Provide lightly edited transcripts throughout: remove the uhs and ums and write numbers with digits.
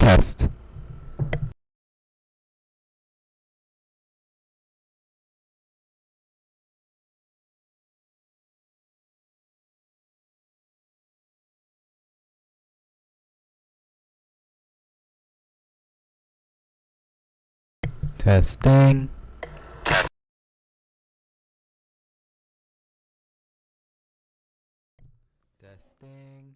Test. Testing. Testing.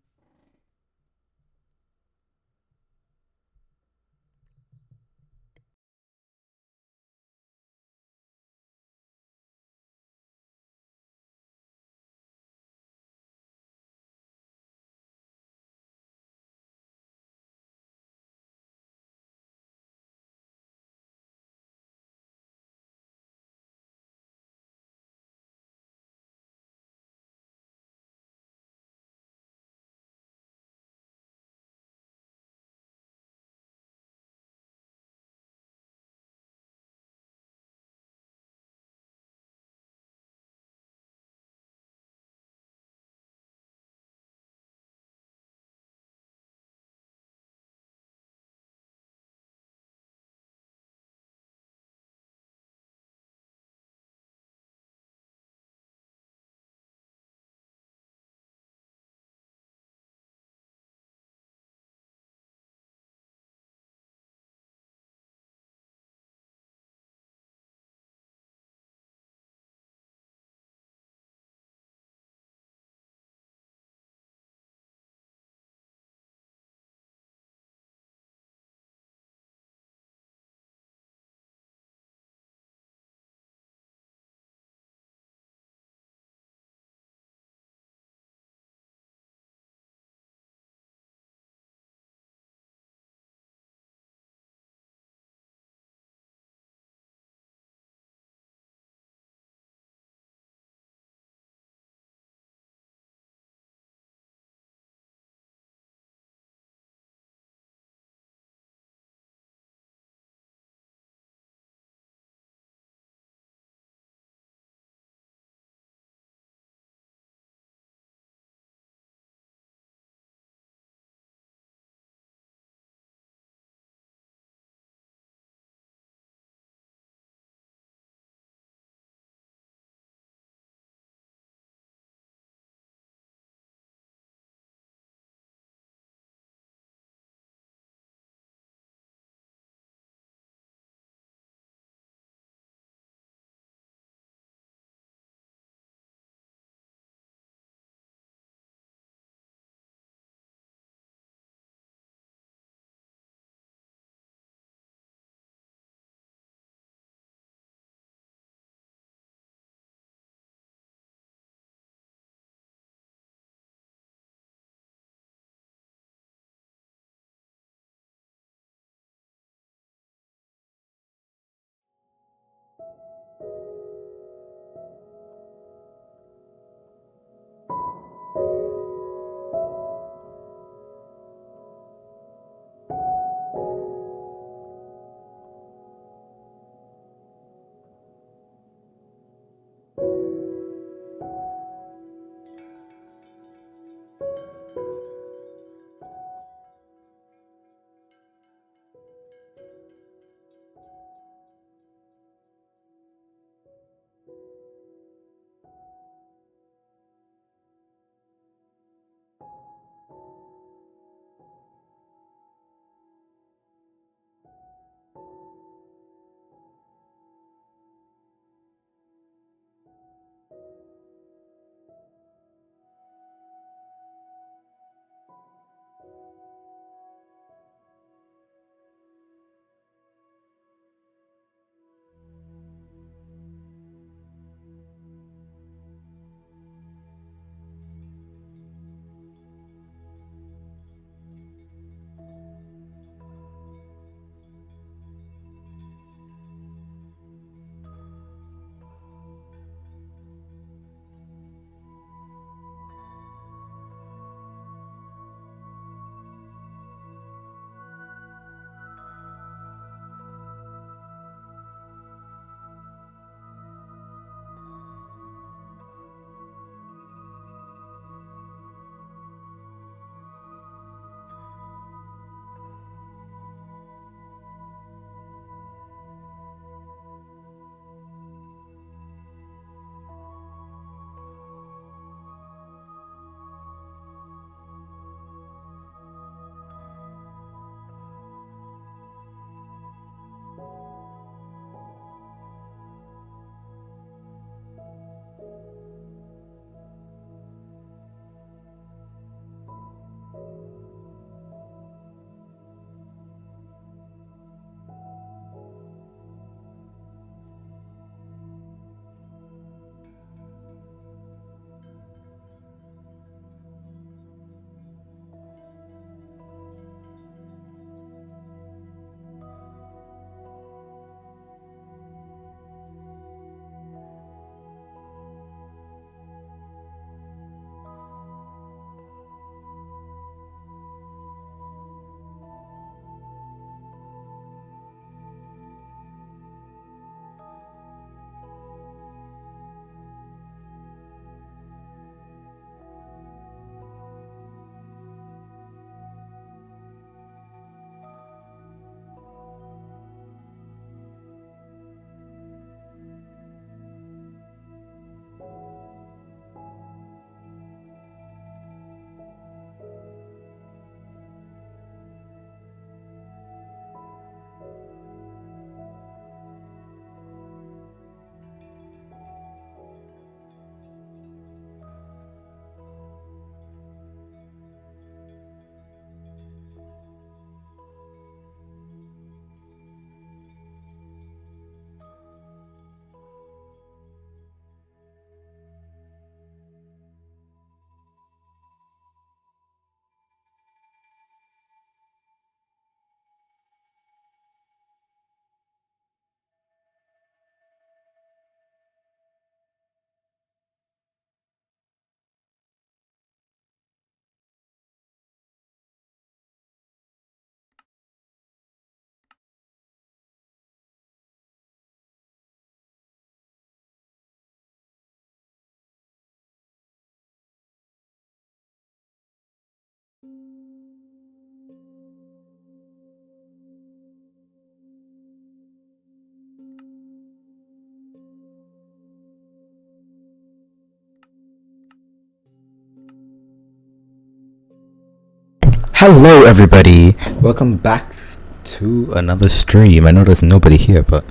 Hello, everybody. Welcome back to another stream. I know there's nobody here, but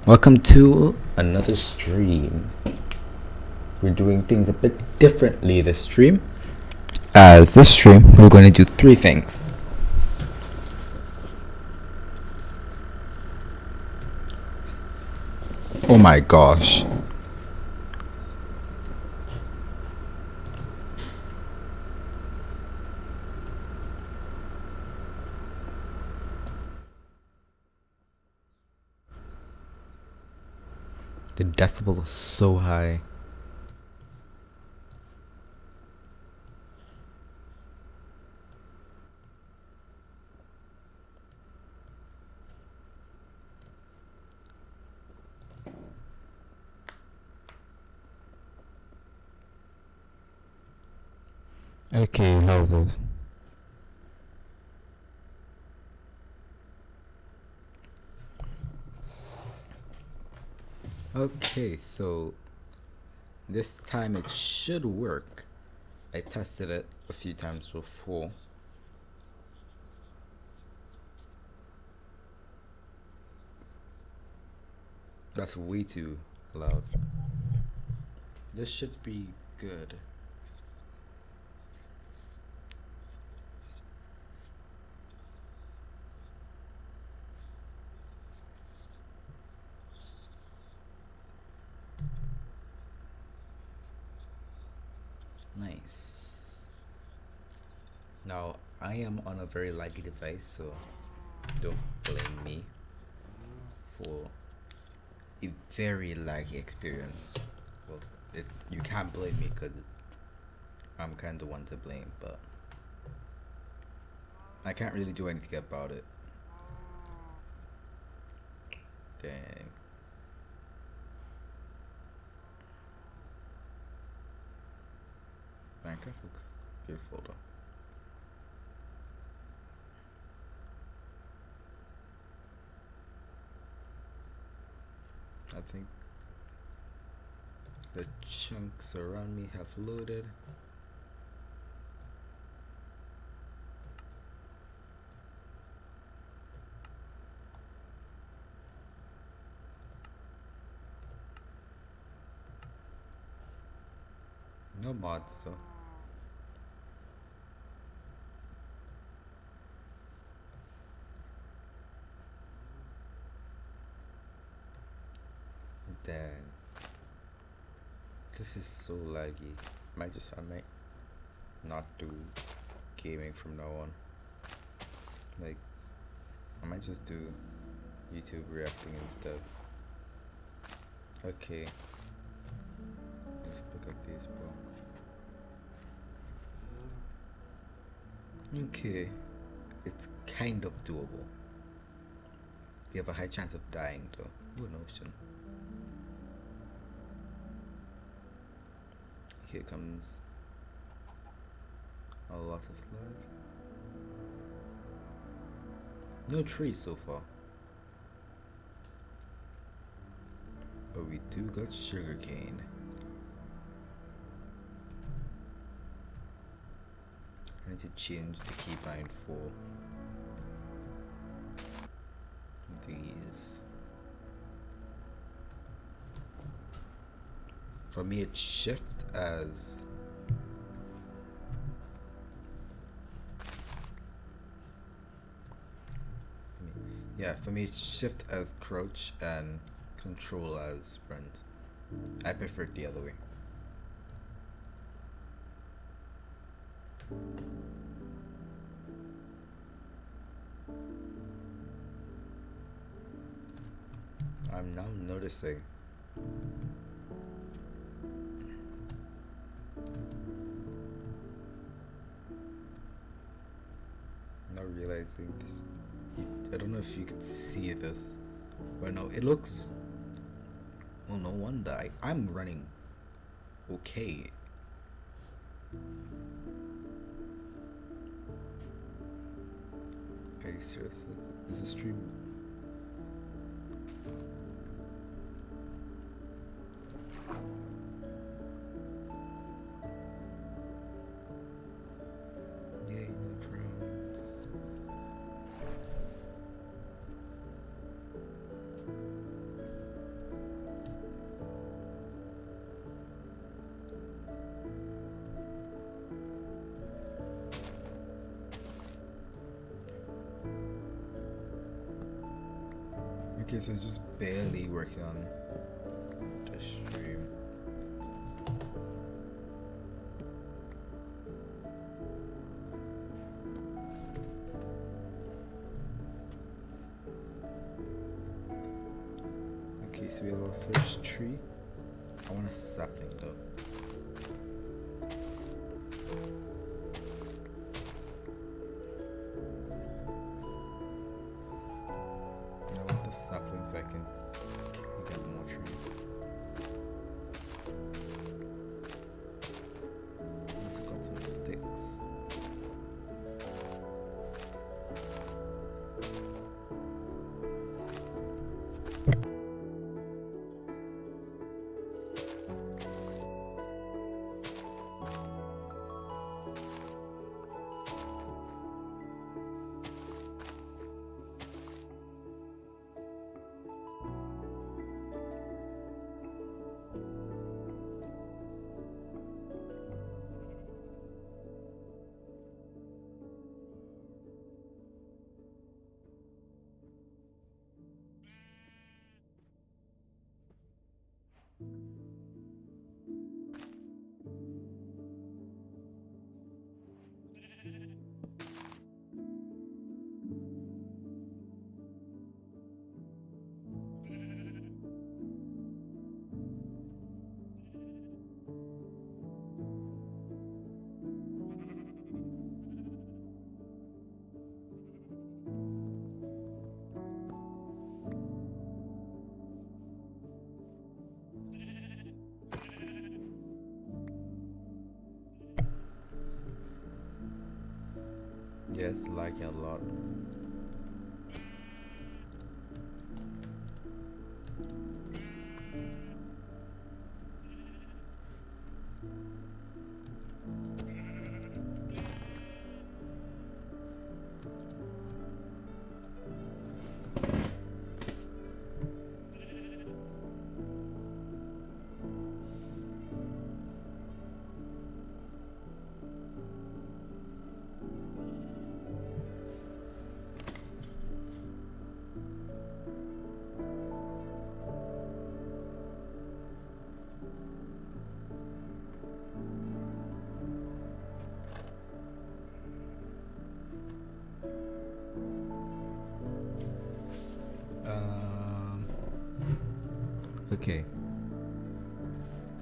welcome to another stream. We're doing things a bit differently this stream. As this stream, we're going to do 3 things. Oh my gosh. The decibel is so high. Okay, how's this? Okay, so this time it should work. I tested it a few times before. That's way too loud. This should be good. Nice. Now, I am on a very laggy device, so don't blame me for a very laggy experience. Well, you can't blame me because I'm kind of the one to blame, but I can't really do anything about it. Dang. Minecraft looks beautiful though. I think the chunks around me have loaded. No mods though. Dang. This is so laggy. I might not do gaming from now on. Like, I might just do YouTube reacting instead. Okay. Let's pick up these blocks. Okay. It's kind of doable. You have a high chance of dying though. Ooh, an ocean. Here comes a lot of lag. No trees so far. But we do got sugarcane. I need to change the keybind for these. For me, it's shift as for me it's shift as crouch and control as sprint. I prefer it the other way. I'm now noticing realizing this. I don't know if you could see this, but no, it looks. Well, no wonder I'm running okay. Are you serious? Is a stream? Yay, no crowds. Okay, so it's just barely working on the stream. Okay, so we have our first tree. I want a sapling though. I want the sapling so I can get more trees. Also got some sticks. Yes, like a lot. Okay.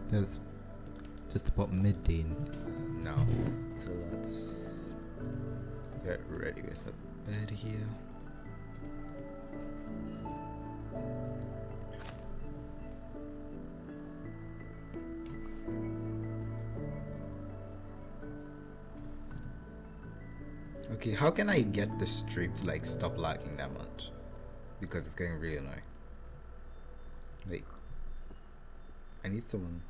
That's just about midday now. So let's get ready with a bed here. Okay, how can I get the stream to like stop lagging that much? Because it's getting really annoying. Wait. I need someone.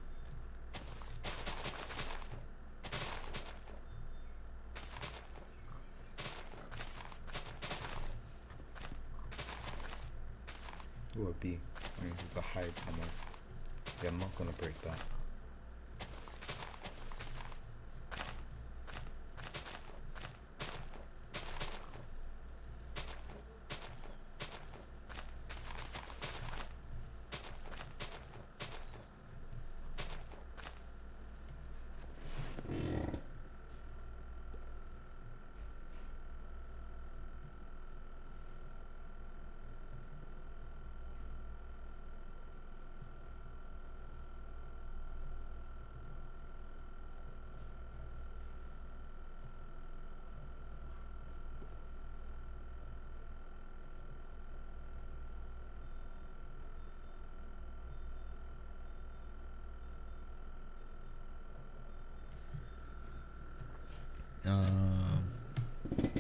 Who would be? I mean, there's a hide somewhere. Yeah, I'm not gonna break that.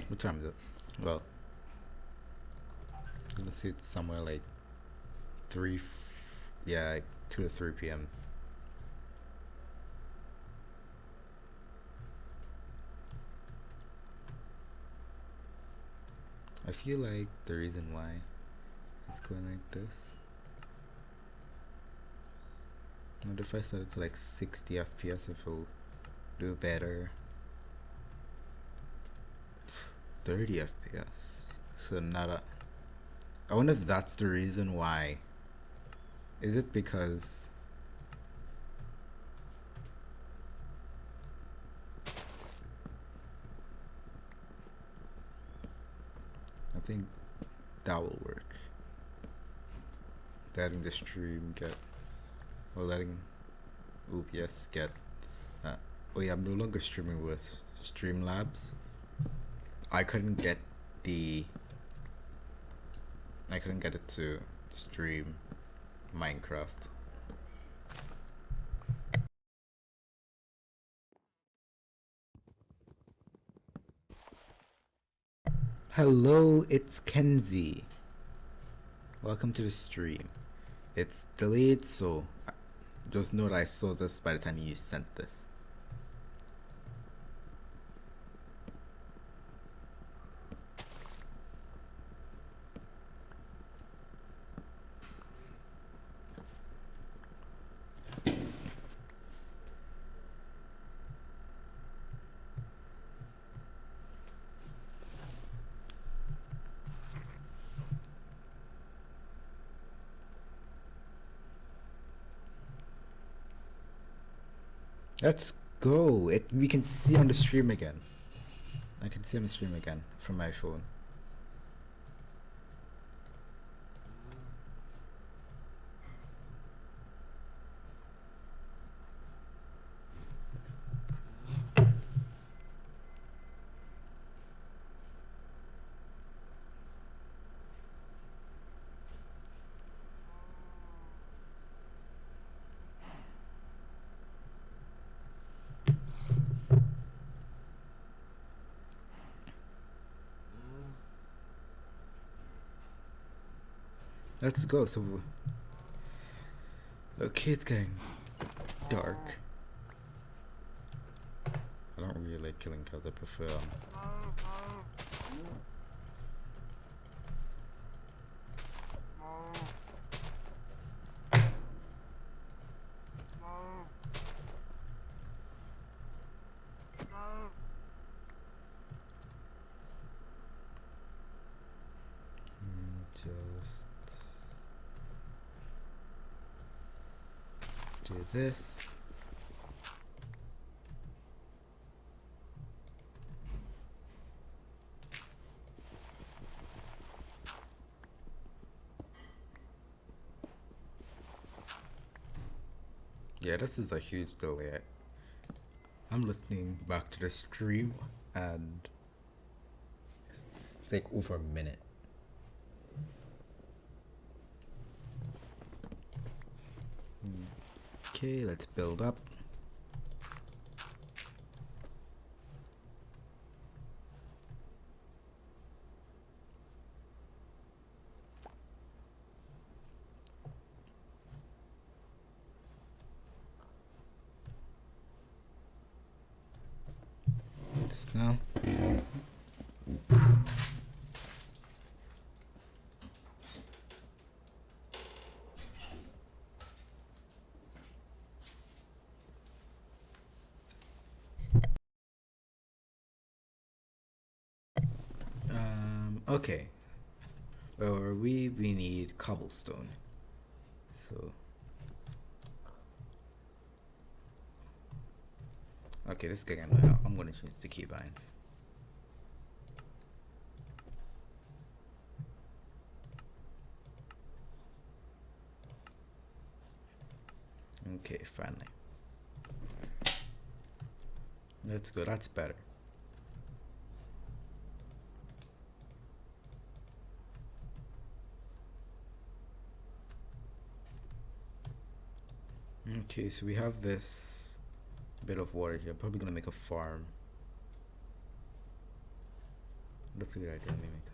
What time is it? Well, I'm gonna see it somewhere like 2 to 3 p.m. I feel like the reason why it's going like this. What if I set it to like 60 FPS? If it'll do better. 30 FPS. So not a. I wonder if that's the reason why. Is it because I think that will work. Letting the stream get, or letting OBS get. Oh yeah, I'm no longer streaming with Streamlabs. I couldn't get it to stream Minecraft. Hello, it's Kenzie. Welcome to the stream. It's delayed, so just know that I saw this by the time you sent this. Let's go. We can see on the stream again. I can see on the stream again from my phone. Let's go. So, okay, it's getting dark. I don't really like killing cats. I prefer. Just do this. Yeah, this is a huge delay. I'm listening back to the stream and it's like over a minute. Okay, let's build up. This now. Okay. Where were we? We need cobblestone. So. Okay, this guy I'm gonna change the keybinds. Okay, finally. Let's go. That's better. Okay, so we have this bit of water here. Probably gonna make a farm. That's a good idea. Let me make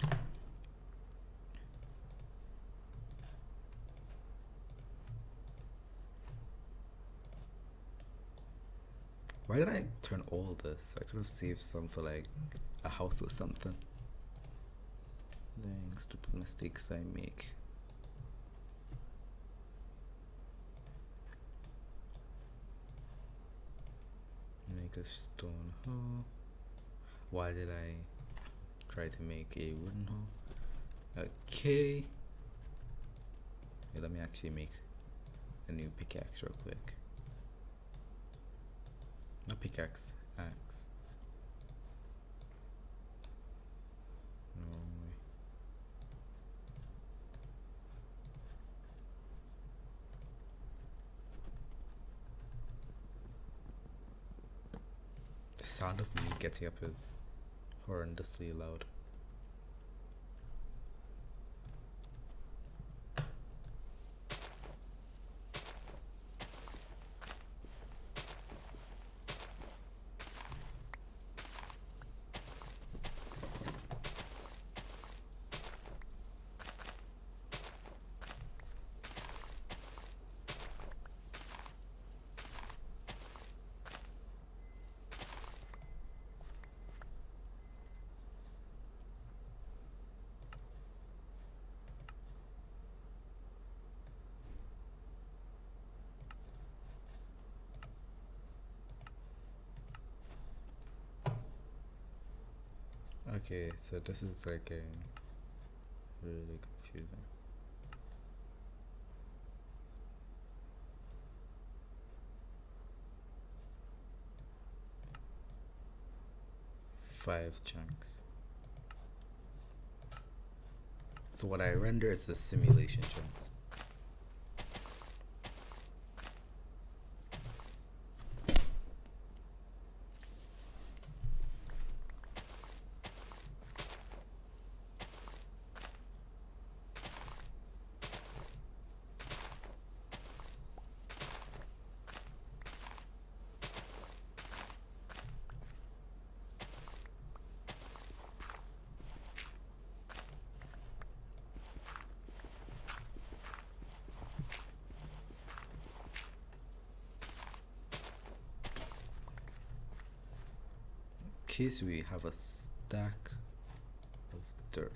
a Why did I turn all this? I could have saved some for like a house or something. Dang, stupid mistakes I make. Make a stone hoe. Why did I try to make a wooden hoe? Okay. Yeah, let me actually make a new pickaxe real quick. Not pickaxe, axe. No way. The sound of me getting up is horrendously loud. Okay, so this is like a really confusing. Five chunks. So what I render is the simulation chunks. In case we have a stack of dirt.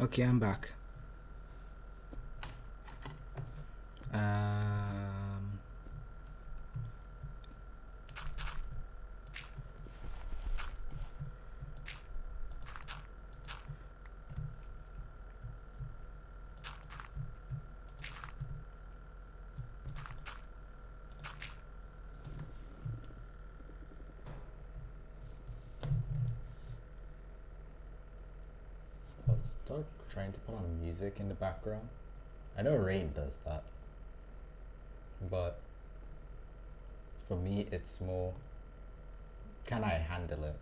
Okay, I'm back. I'll start trying to put on music in the background. I know Rain does that, but for me it's more, can I handle it?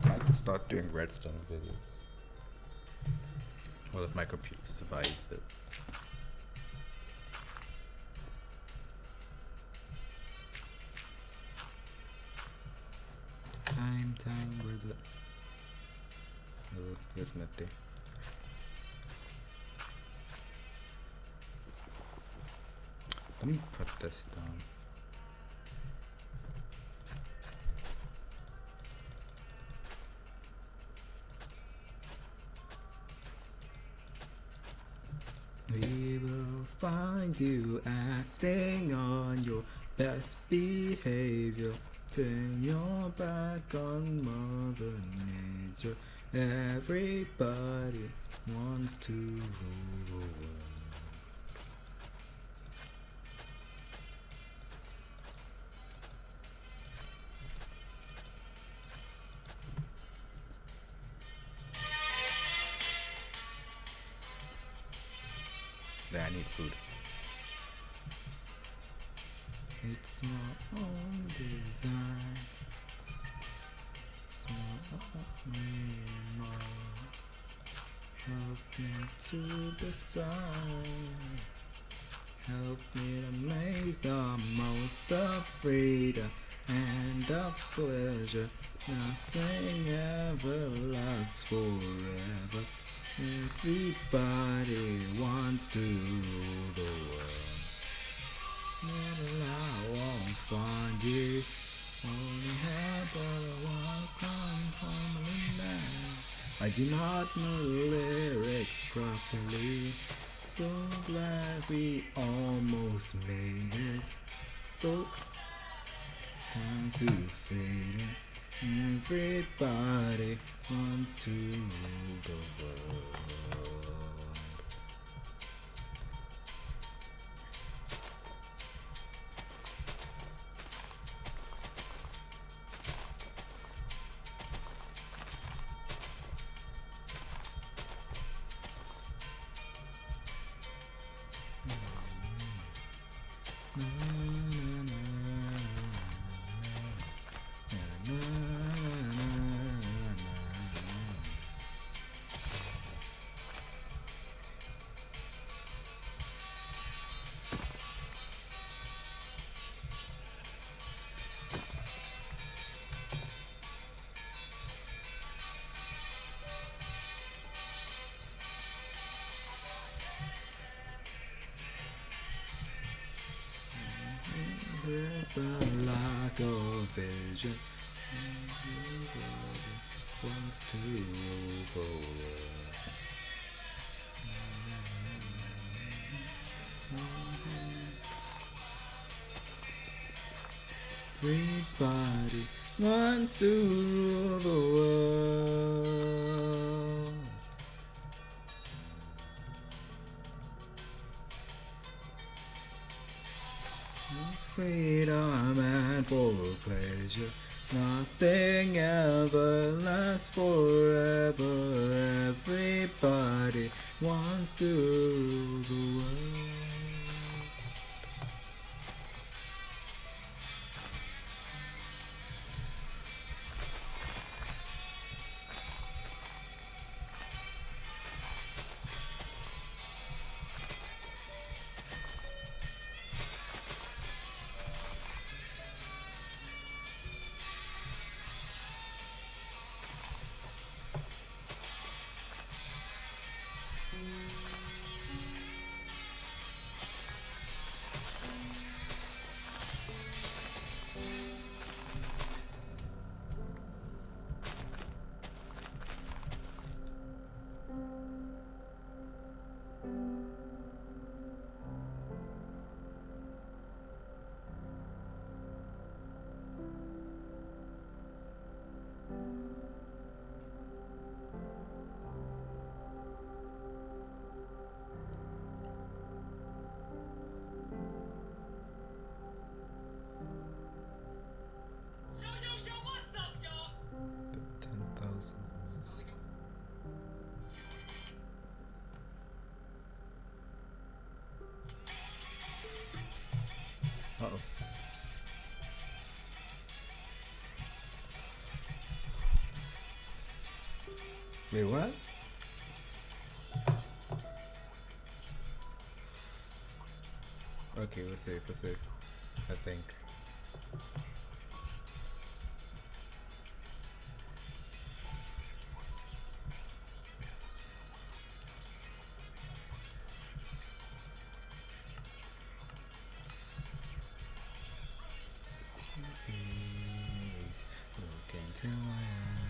I could start doing redstone videos. Well, if my computer survives it. Time, where is it? Oh, here's nothing. Let me put this down. We will find you acting on your best behavior. Turn your back on Mother Nature. Everybody wants to rule the world. Yeah, I need food. It's my own design. It's my own remorse. Help me to decide. Help me to make the most of freedom and of pleasure. Nothing ever lasts forever. Everybody wants to rule the world. Never I won't find you. Only hands all the ones come humbling down. I do not know the lyrics properly. So glad we almost made it. So time to fade it. Everybody wants to rule the world. With a lack of vision, everybody wants to rule the world. Everybody wants to rule the world. Freedom and for pleasure, nothing ever lasts forever. Everybody wants to rule the world. Wait, what? Okay, we're safe, I think. Please look into my eyes.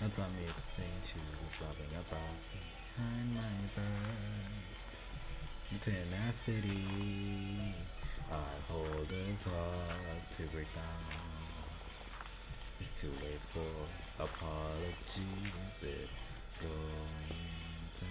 Don't tell me the things you were blabbing about behind my back. The tenacity I hold is hard to break down. It's too late for apologies. It's going down.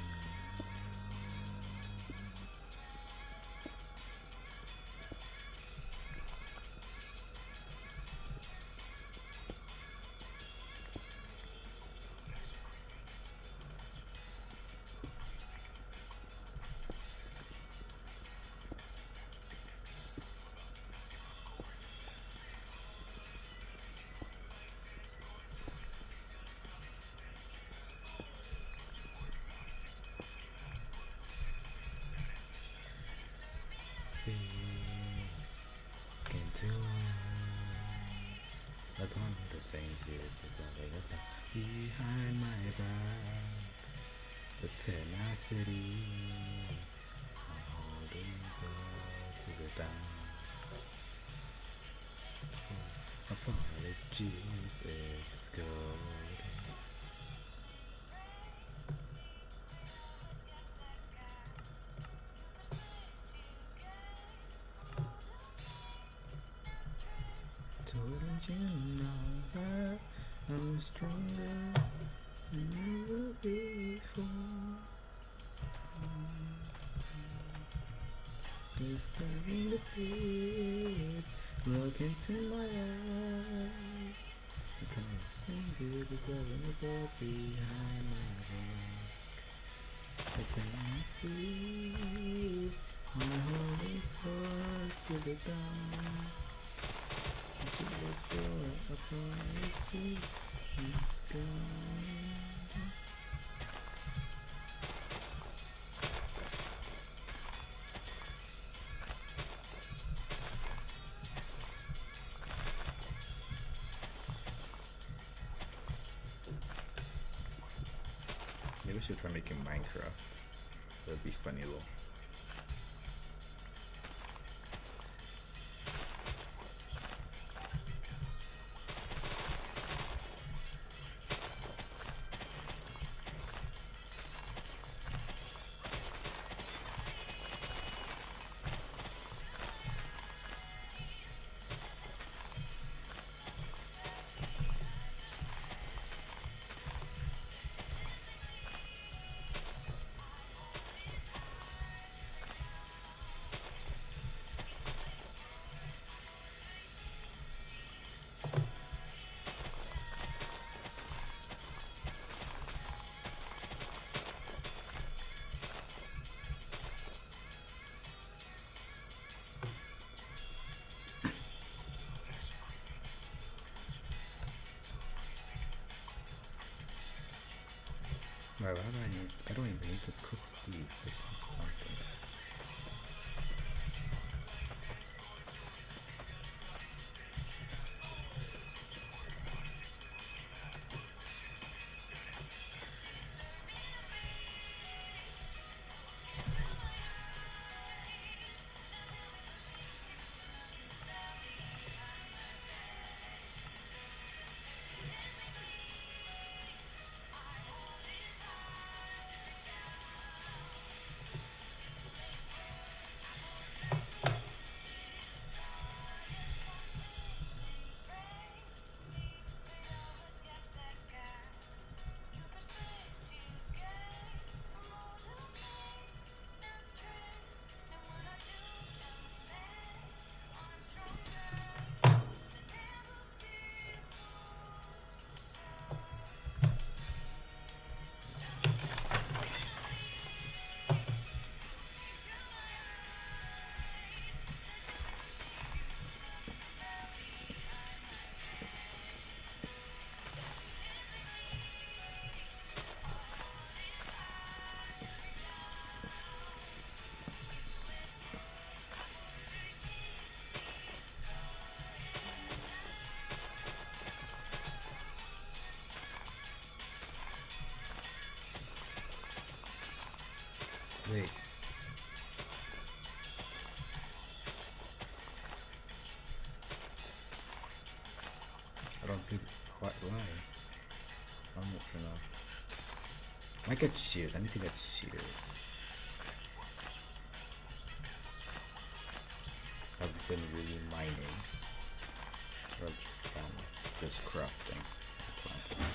Came to That's all me the things you're blabbing about behind my back. The tenacity I'm holding on to the down. Apologies, it's golden. Wouldn't you know that I'm stronger than ever before? Disturbing the peace, look into my eyes. I tell you things you be blowing above behind my back. The tendency, my heart is hard to the down. For apology, it's gone. Maybe we should try making Minecraft. That'd be funny though. Why do I don't even need to cook seeds. I just need to plant them. Wait. I don't see quite why. I'm not to know. I get shears. I need to get shears. I've been really mining. Rather than just crafting and planting.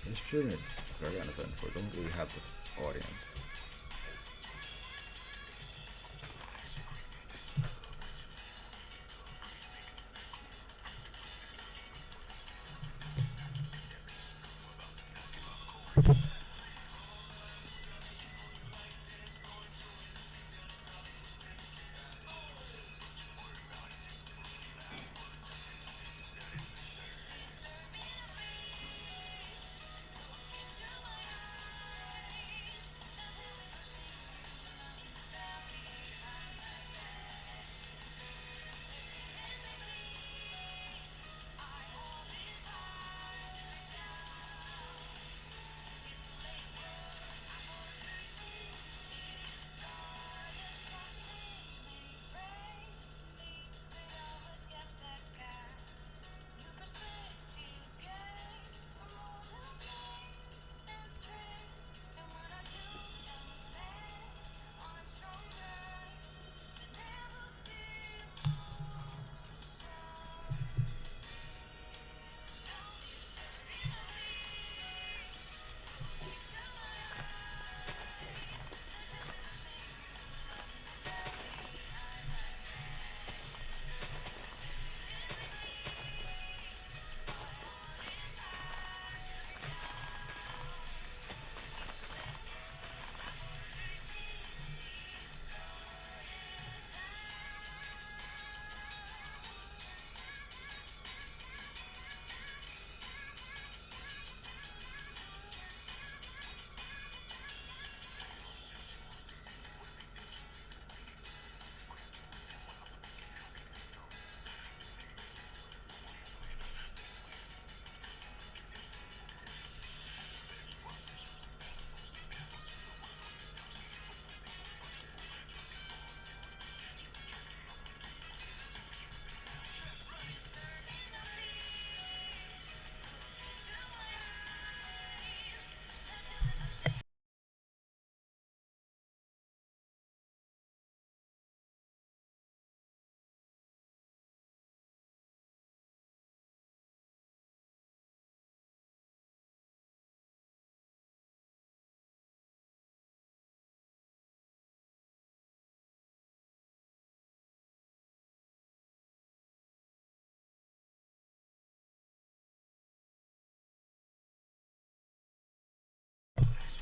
This stream is very uneventful. Don't really have the audience.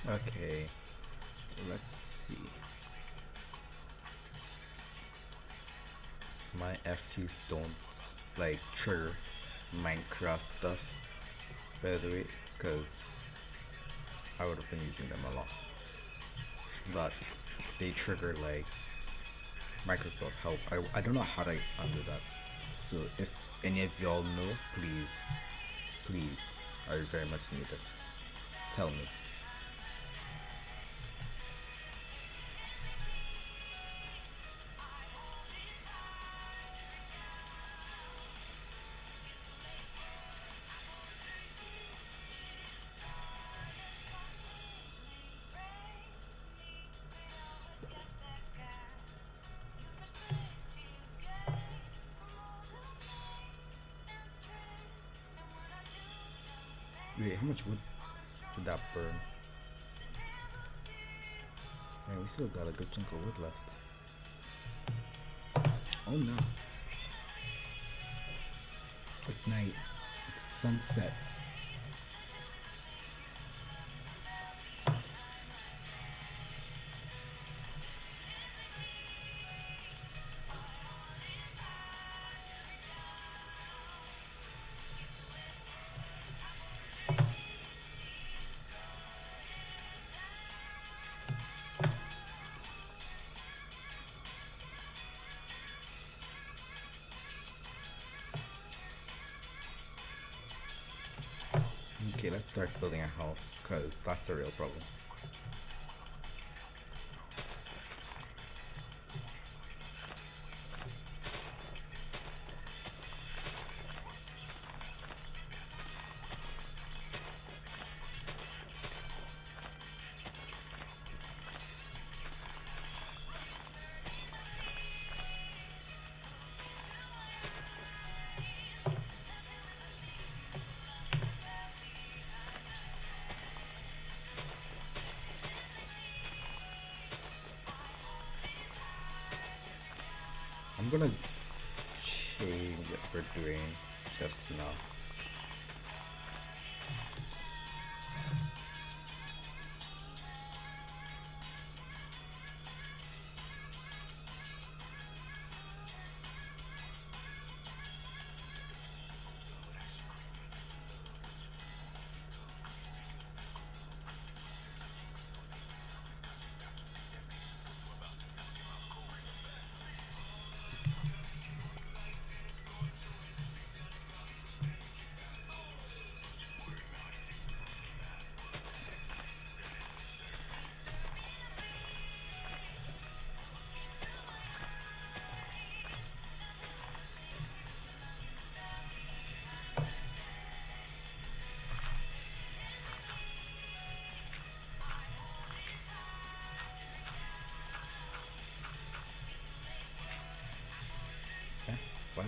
Okay, so let's see. My F keys don't like trigger Minecraft stuff, by the way, because I would have been using them a lot. But they trigger like Microsoft Help. I don't know how to undo that. So if any of y'all know, please, I very much need it. Tell me. Wait, how much wood did that burn? Man, we still got a good chunk of wood left. Oh no. It's night. It's sunset. Okay, let's start building a house, because that's a real problem. I'm gonna change what we're doing just now. Wow.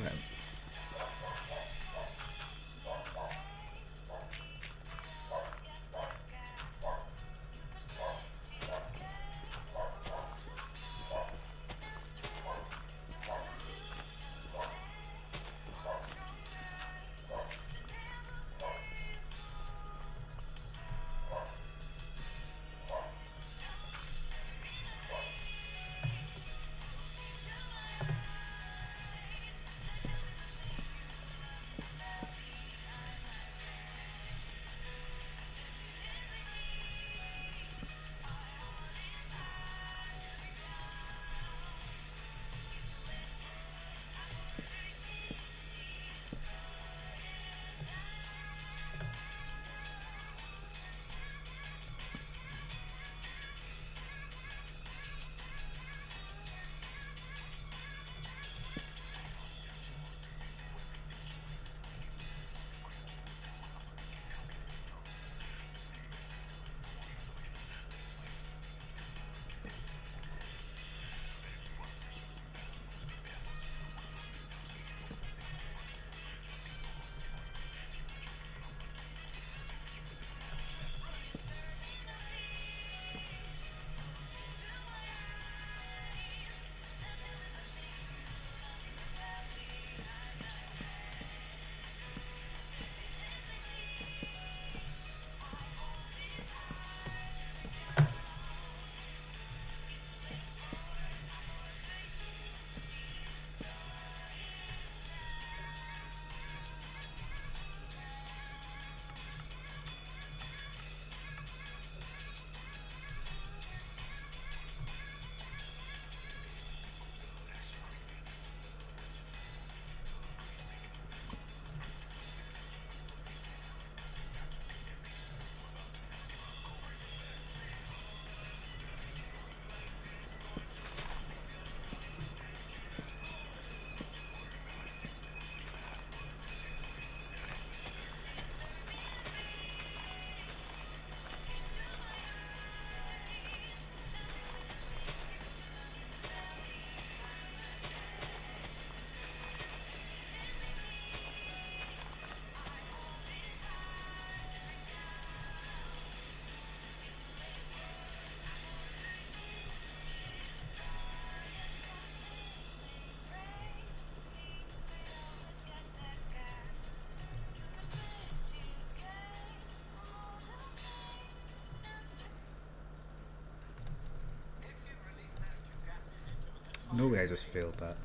No way, I just failed that.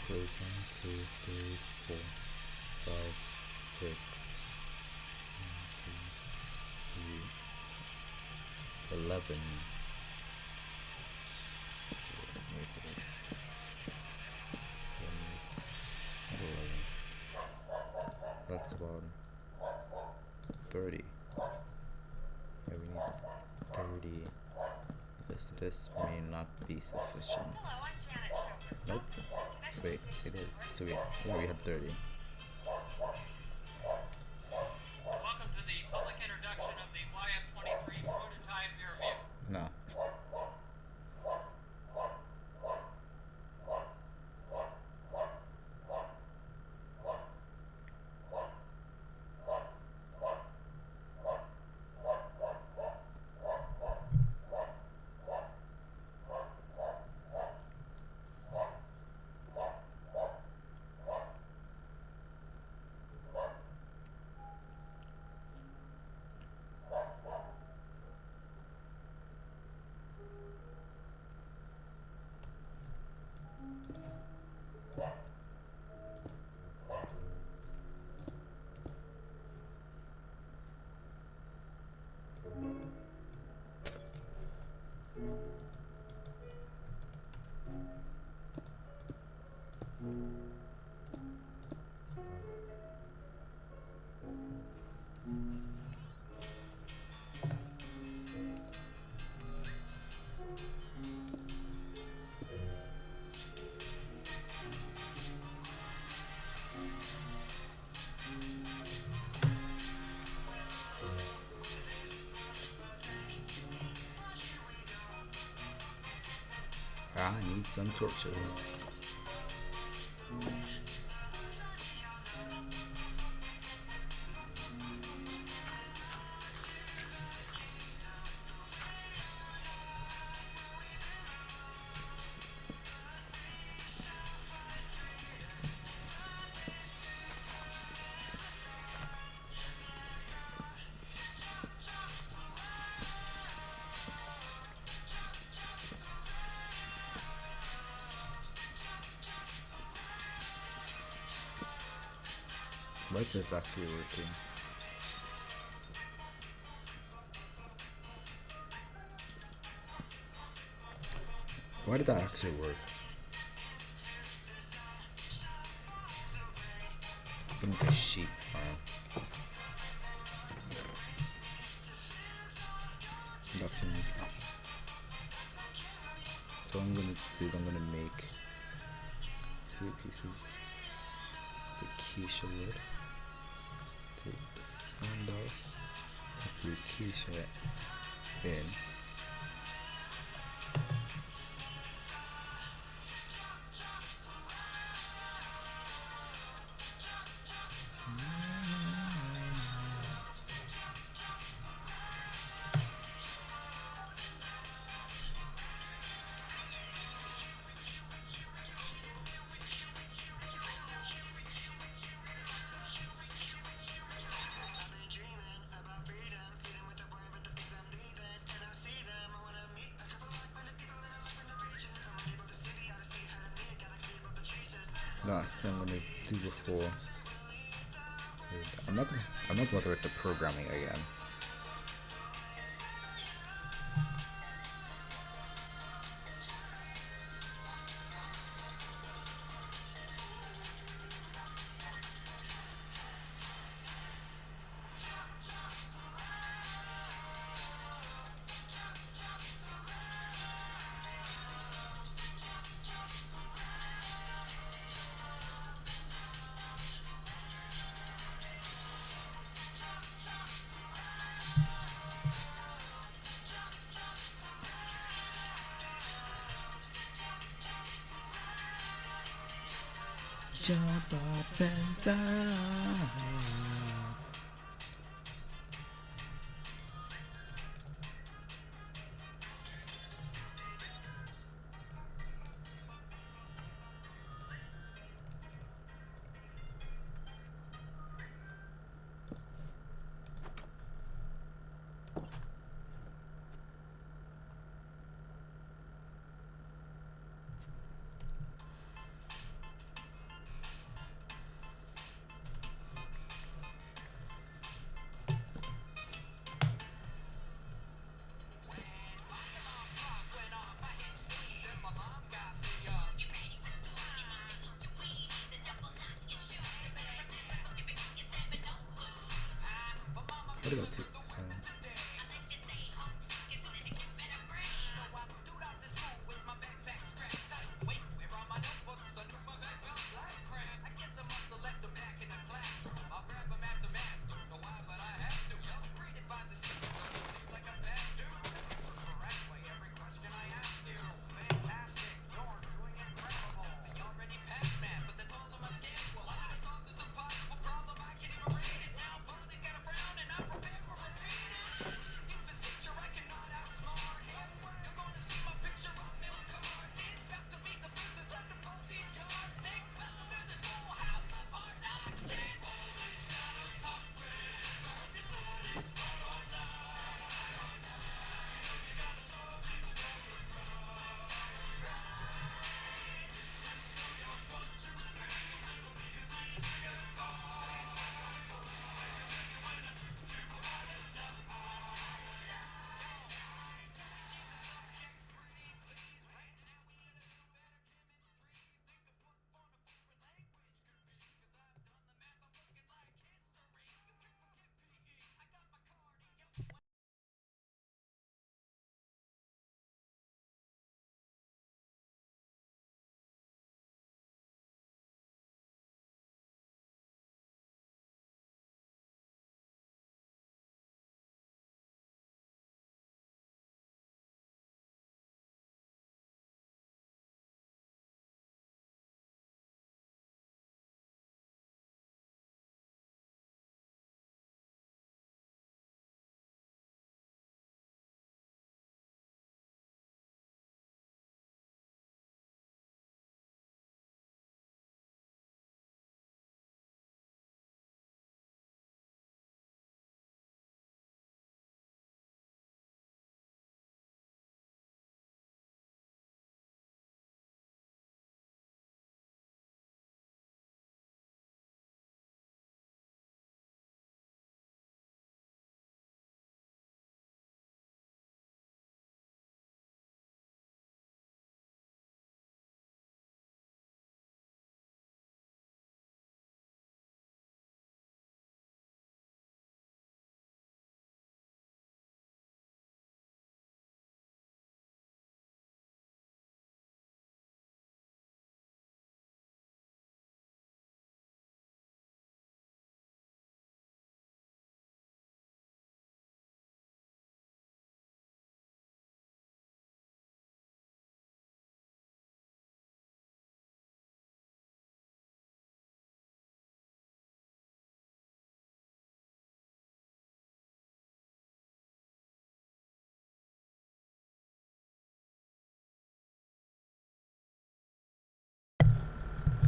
So it's 1, 2, 3, 4, 5, 6, 1, 2, 3, 11. That's about 30. Yeah, we need 30. This may not be sufficient. Nope. Wait, it is. So we had 30. Welcome to the public introduction of the YF-23 prototype air vehicle. No. I need some torches. Why is this actually working? Why did that actually work? I'm like a sheep farm. Nothing. So what I'm gonna do is I'm gonna make 2 pieces of acacia wood. Take the sand out, put the acacia in. Last thing I'm gonna do before I'm not bothered with the programming again. Jump up and down. What do I take? So,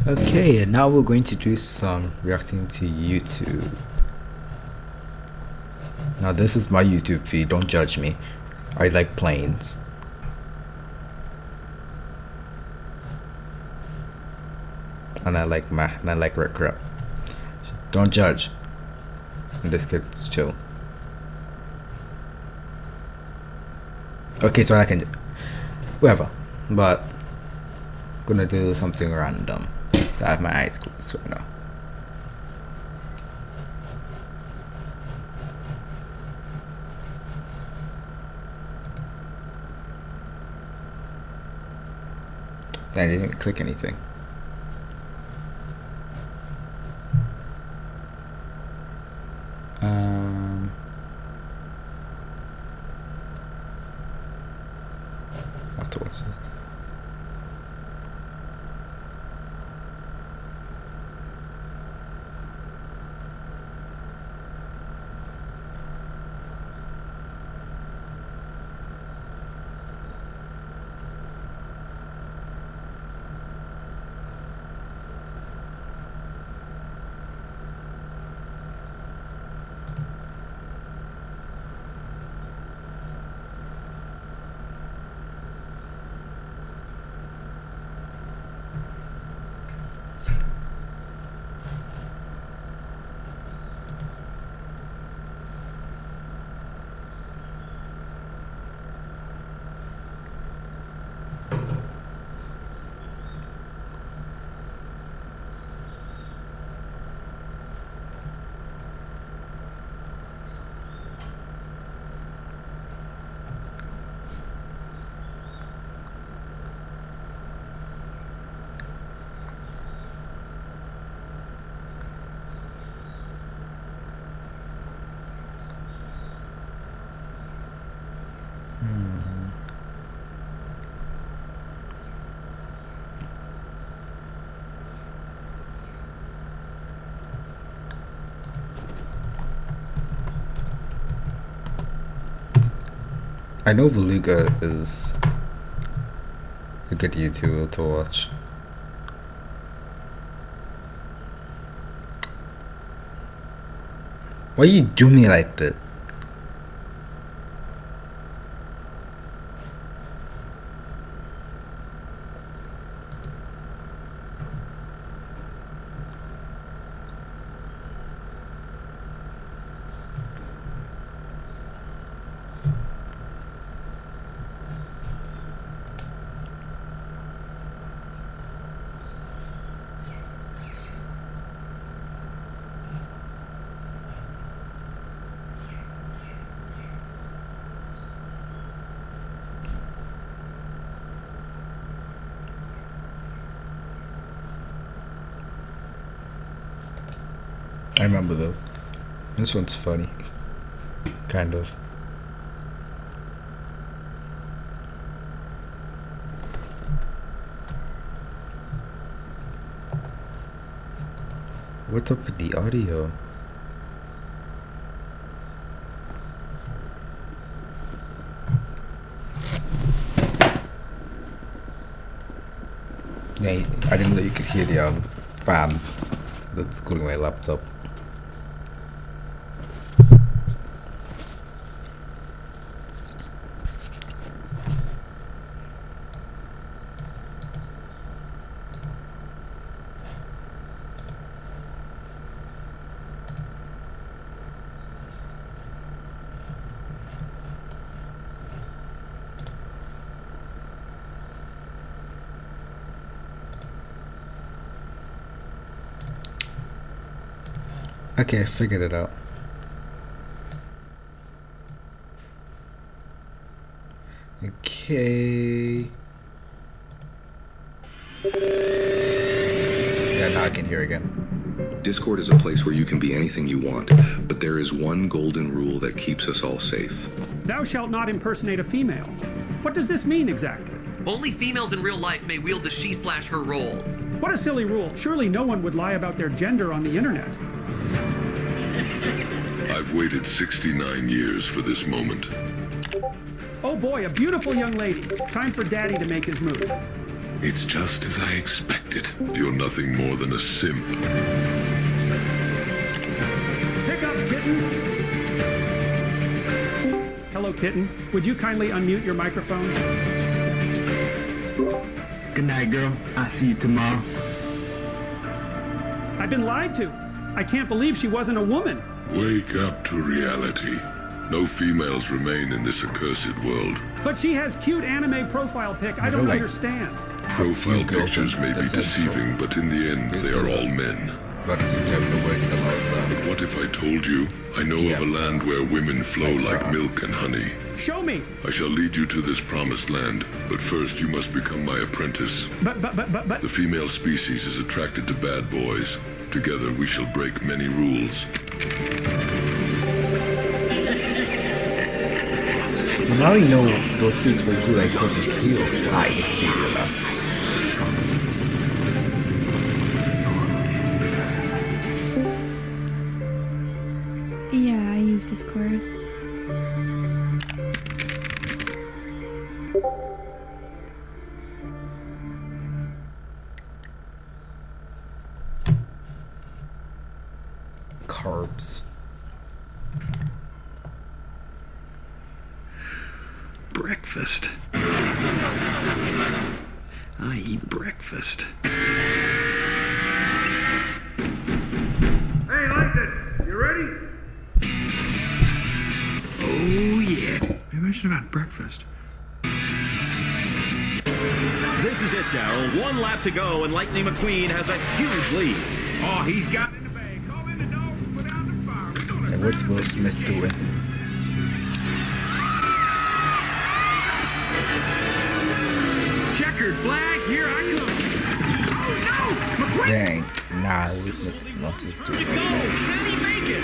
okay, and now we're going to do some reacting to YouTube. Now this is my YouTube feed. Don't judge me. I like planes. And I like math. And I like Rick Rap. Don't judge. And this kid's chill. Okay, so I can, whatever. But I'm gonna do something random. So I have my eyes closed right now. I didn't click anything. I have to watch this. I know Beluga is a good YouTuber to watch. Why you do me like that? I remember though. This one's funny. Kind of. What's up with the audio? Yeah, I didn't know you could hear the fan that's cooling my laptop. Okay, I figured it out. Okay. Yeah, now I can hear again. Discord is a place where you can be anything you want, but there is one golden rule that keeps us all safe. Thou shalt not impersonate a female. What does this mean exactly? Only females in real life may wield the she/her role. What a silly rule. Surely no one would lie about their gender on the internet. I've waited 69 years for this moment. Oh boy, a beautiful young lady. Time for Daddy to make his move. It's just as I expected. You're nothing more than a simp. Pick up, kitten. Hello, kitten. Would you kindly unmute your microphone? Good night, girl. I'll see you tomorrow. I've been lied to. I can't believe she wasn't a woman. Wake up to reality. No females remain in this accursed world. But she has cute anime profile pic. I don't like- understand. Profile girls pictures in may be essential. deceiving, but in the end, they are all men. But seem to have no words allowed. But what if I told you I know of a land where women flow like milk and honey? Show me. I shall lead you to this promised land, but first you must become my apprentice. But. The female species is attracted to bad boys. Together we shall break many rules. Now you know those people who like close heels. I figure that. Yeah, I use Discord. Carbs. Breakfast. I eat breakfast. Hey, London, you ready? Oh, yeah. Maybe I should have had breakfast. This is it, Daryl. One lap to go, and Lightning McQueen has a huge lead. Oh, he's got it in the bag. Call in the dogs and put out the fire. And what's Will Smith doing? Checkered flag, here I come. Oh, no! McQueen! Dang. Nah, Will Smith did not just do You it. go! Can he make it?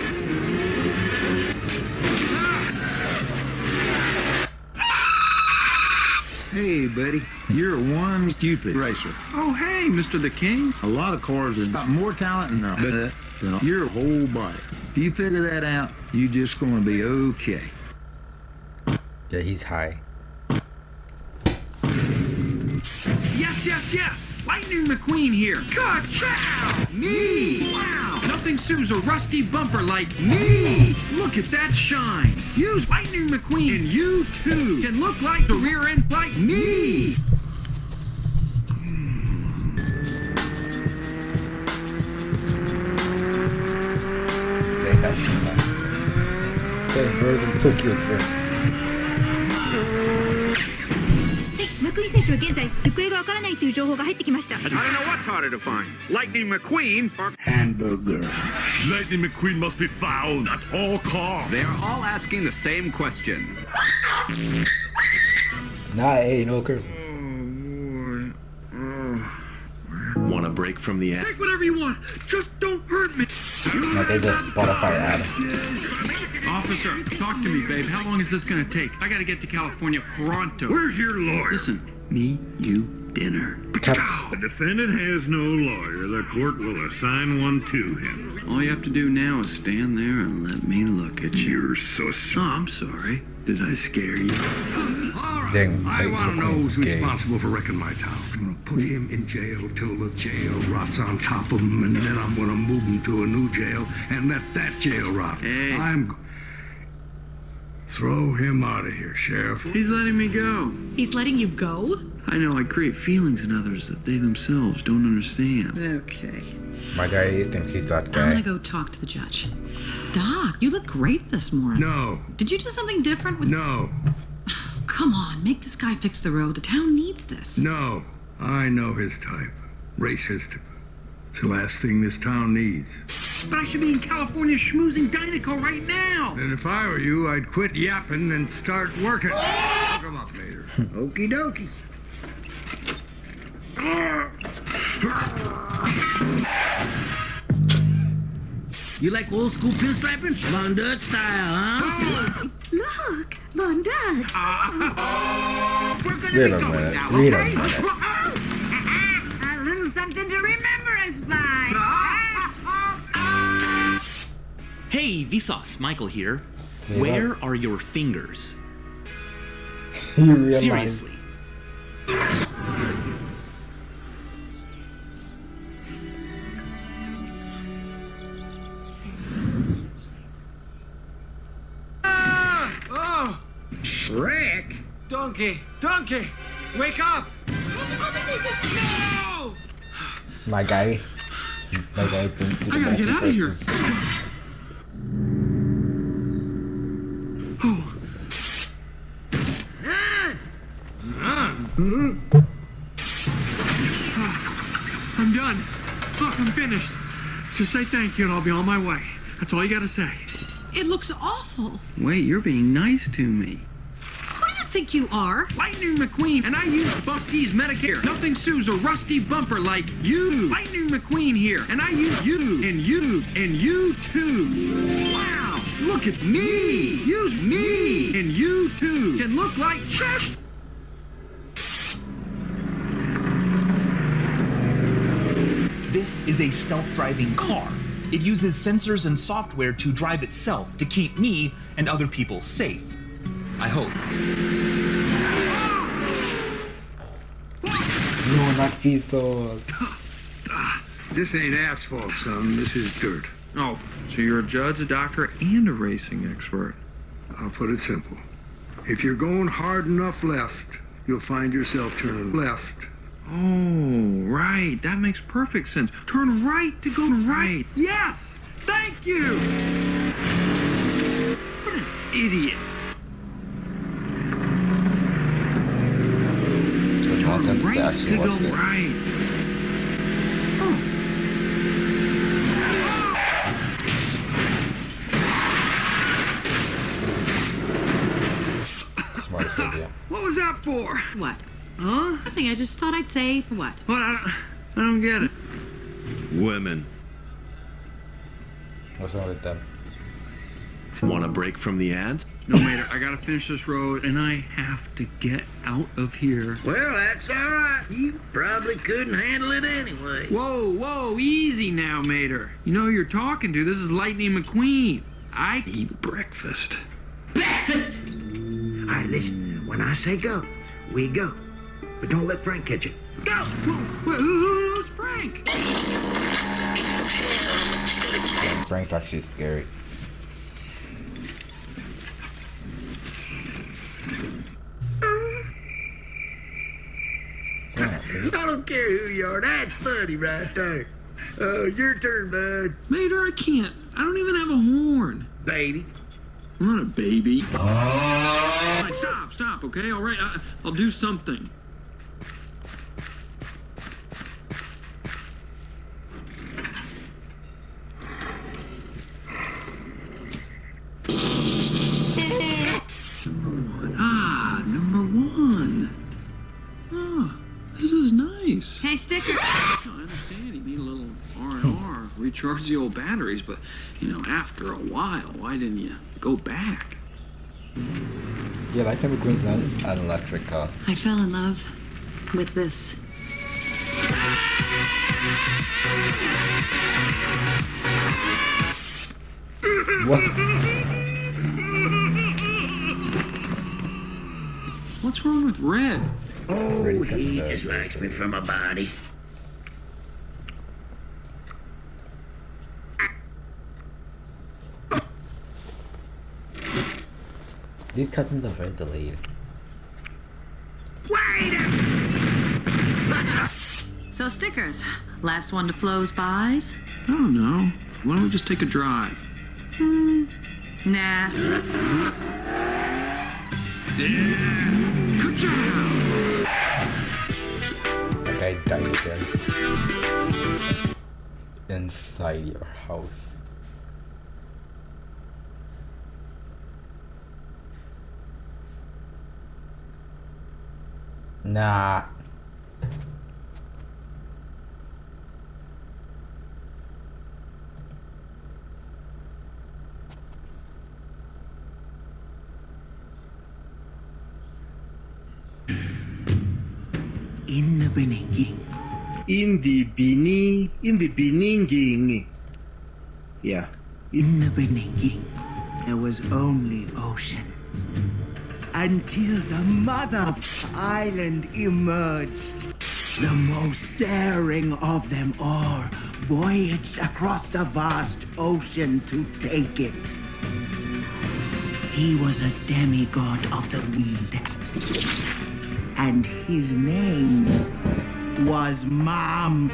Hey, buddy. You're one stupid racer. Oh, hey, Mr. the King. A lot of cars have got more talent in their butt than your whole body. If you figure that out, you're just going to be okay. Yeah, he's high. Yes, yes, yes. Lightning McQueen here. Ka-chow! Me! Wow! Nothing sues a rusty bumper like me! Look at that shine! Use Lightning McQueen and you too can look like the rear end like me! They have some nice. There's birds in Tokyo Drift. マクイーン選手は現在行方がわからないという情報が入ってきました。 I don't know what's harder to find. Lightning McQueen or Hamburger. Lightning McQueen must be found at all costs. They are all asking the same question. Nah, hey, no cursing. Want a break from the Take whatever you want. Just don't hurt me. No, they just Spotify ad. Officer, talk to me, babe. How long is this gonna take? I gotta get to California pronto. Where's your lawyer? Listen, me, you, dinner. Cuts. The defendant has no lawyer. The court will assign one to him. All you have to do now is stand there and let me look at you. You're so Oh, I'm sorry. Did I scare you? Dang, I want to know who's gay. responsible for wrecking my town. I'm going to put him in jail till the jail rots on top of him, and then I'm going to move him to a new jail and let that jail rot. Hey. Throw him out of here, Sheriff. He's letting me go. He's letting you go? I know I create feelings in others that they themselves don't understand. Okay. My guy thinks he's that I'm guy. gonna go talk to the judge. Doc, you look great this morning. No, Did you do something different with... no, Come on, make this guy fix the road. The town needs this. no. I know his type. Racist. It's the last thing this town needs. But I should be in California schmoozing Dynaco right now. And if I were you, I'd quit yapping and start working. Look him up later. Okie dokie. You like old school pin slapping? Von Dutch style, huh? Look, Von Dutch. Wait a minute. Wait a minute. A little something to remember us by. Hey, Vsauce, Michael here. Where are your fingers? He realized. Seriously. Shrek? Donkey, wake up. No! My guy's been to the I gotta get out of here. multiverses. I'm done. Look, I'm finished. Just say thank you and I'll be on my way. That's all you gotta say. It looks awful. Wait, you're being nice to me. Who do you think you are? Lightning McQueen, and I use Busty's Medicare. Nothing sues a rusty bumper like you. Lightning McQueen here, and I use you, and you too. Wow, look at me. Use me, and you too can look like Chesh. This is a self-driving car. It uses sensors and software to drive itself to keep me and other people safe. I hope. No, not Vsauce. This ain't asphalt, son. This is dirt. Oh, so you're a judge, a doctor, and a racing expert. I'll put it simple. If you're going hard enough left, you'll find yourself turning left. Oh, right. That makes perfect sense. Turn right to go right. Yes! Thank you! What an idiot. I want them to Right actually to go watch it. right. Smartest idea. What was that for? What? Huh? Nothing. I just thought I'd say what? What? I don't get it. women. What's wrong with them? Want a break from the ads? No, Mater, I gotta finish this road, and I have to get out of here. Well, that's all right. You probably couldn't handle it anyway. Whoa, easy now, Mater. You know who you're talking to. This is Lightning McQueen. I eat breakfast. Breakfast! All right, listen. When I say go, we go. But don't let Frank catch it. Go! Who's Frank? Damn, Frank's actually scary. I don't care who you are. That's funny right there. Your turn, bud. Mater, I can't. I don't even have a horn. Baby. I'm not a baby. All right, stop, okay? All right, I'll do something. Number one. Ah, this is nice. Hey, Sticker. I understand you need a little R&R, recharge the old batteries, but, after a while, why didn't you go back? Yeah, Lightning McQueen's not an electric car. I fell in love with this. What? What's wrong with Red? Oh, he just likes me for my body. These cutscenes are very delayed. So, Stickers, last one to Flo's buys? I don't know. Why don't we just take a drive? Nah. Yeah. Good job. Like I died inside your house. Nah. In the beginning. In the beginning. Yeah. In the beginning, there was only ocean. Until the mother island emerged. The most daring of them all voyaged across the vast ocean to take it. He was a demigod of the weed. And his name was Mom.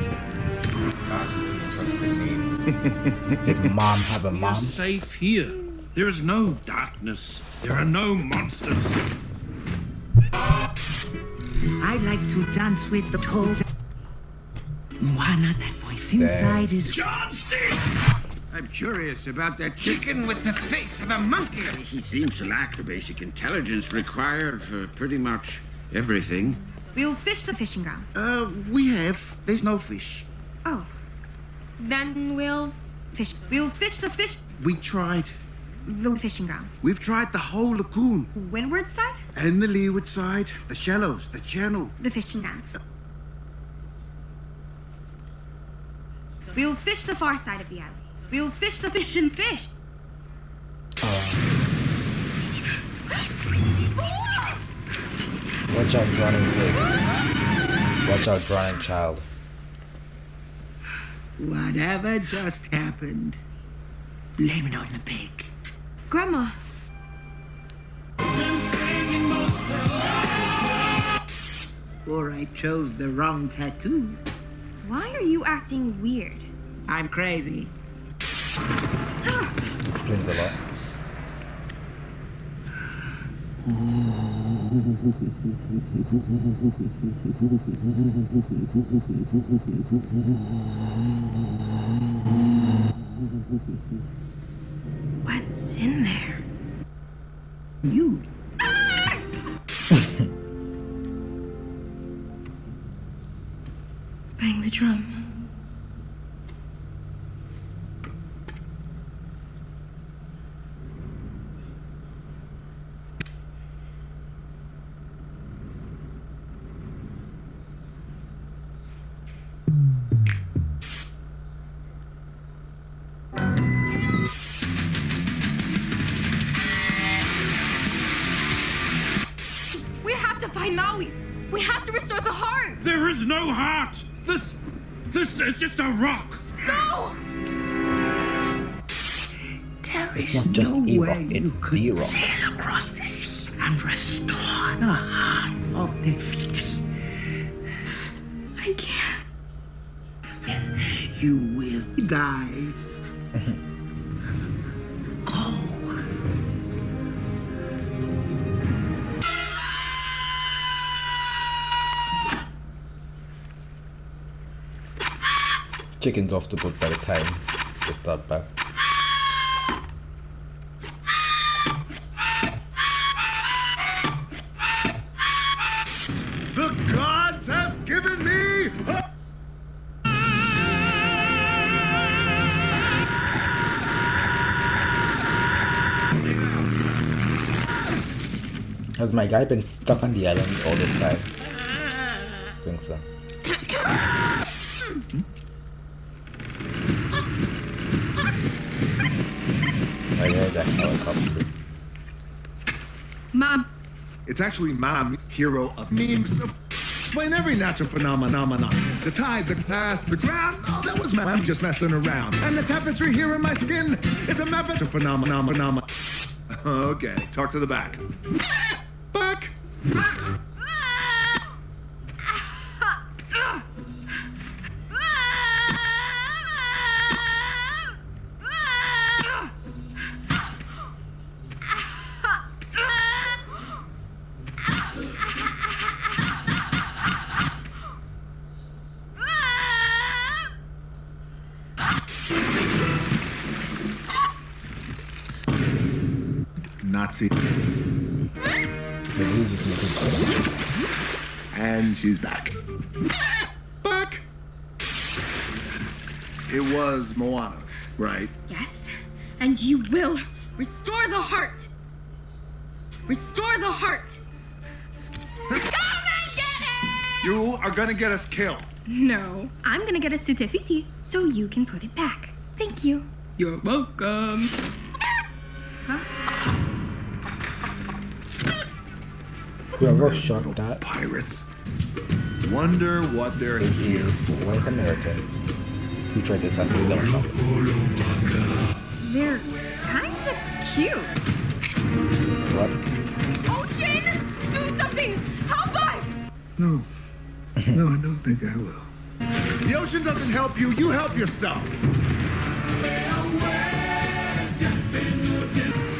Did Mom have a mom? You're safe here. There is no darkness. There are no monsters. I like to dance with the toad. Why not that voice inside is John C. I'm curious about that chicken with the face of a monkey. He seems to lack the basic intelligence required for pretty much everything. We'll fish the fishing grounds. We have. There's no fish. Oh. Then we'll fish. We'll fish the fish. We tried. The fishing grounds. We've tried the whole lagoon. Windward side? And the leeward side. The shallows. The channel. The fishing grounds. We'll fish the far side of the island. We'll fish the fish and fish. Watch out, drowning pig. Watch out, drowning child. Whatever just happened, blame it on the pig. Grandma. Or I chose the wrong tattoo. Why are you acting weird? I'm crazy. Explains a lot. What's in there? You. Bang the drum. find Maui. We have to restore the heart. There is no heart. This is just a rock. No! There It's is not just no a rock, way it's you could the rock. sail across the sea and restore the heart of Nefertiti. I can't. You will die. Go. Chicken's off the boat by the time they start back. The gods have given me hope. Has my guy been stuck on the island all this time? I think so. I heard that helicopter. Mom. It's actually Mom, hero of memes. Explain every natural phenomenon. The tide, the grass, the ground. Oh, that was I'm just messing around. And the tapestry here in my skin is a map of phenomenon. Okay, talk to the back. Back. Nazi. And she's back. Back. It was Moana, right? Yes, and you will restore the heart. Restore the heart. Come and get it! You are gonna get us killed. No, I'm gonna get a certificate so you can put it back. Thank you. You're welcome. Whoever shot that pirates. Wonder what they're here. White American who tried to assassinate Donald Trump. They're kind of cute. What? Ocean, do something! Help us! No. No, I don't think I will. The ocean doesn't help you, you help yourself.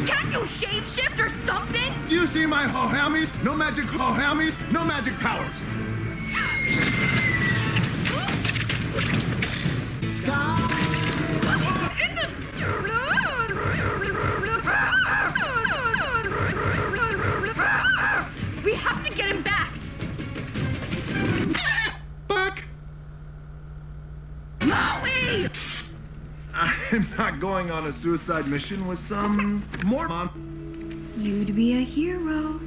Can't you shapeshift or something? Do you see my hohamis? No magic hohamis, no magic powers. We have to get him back. Back. Maui! I'm not going on a suicide mission with some more mom. You'd be a hero.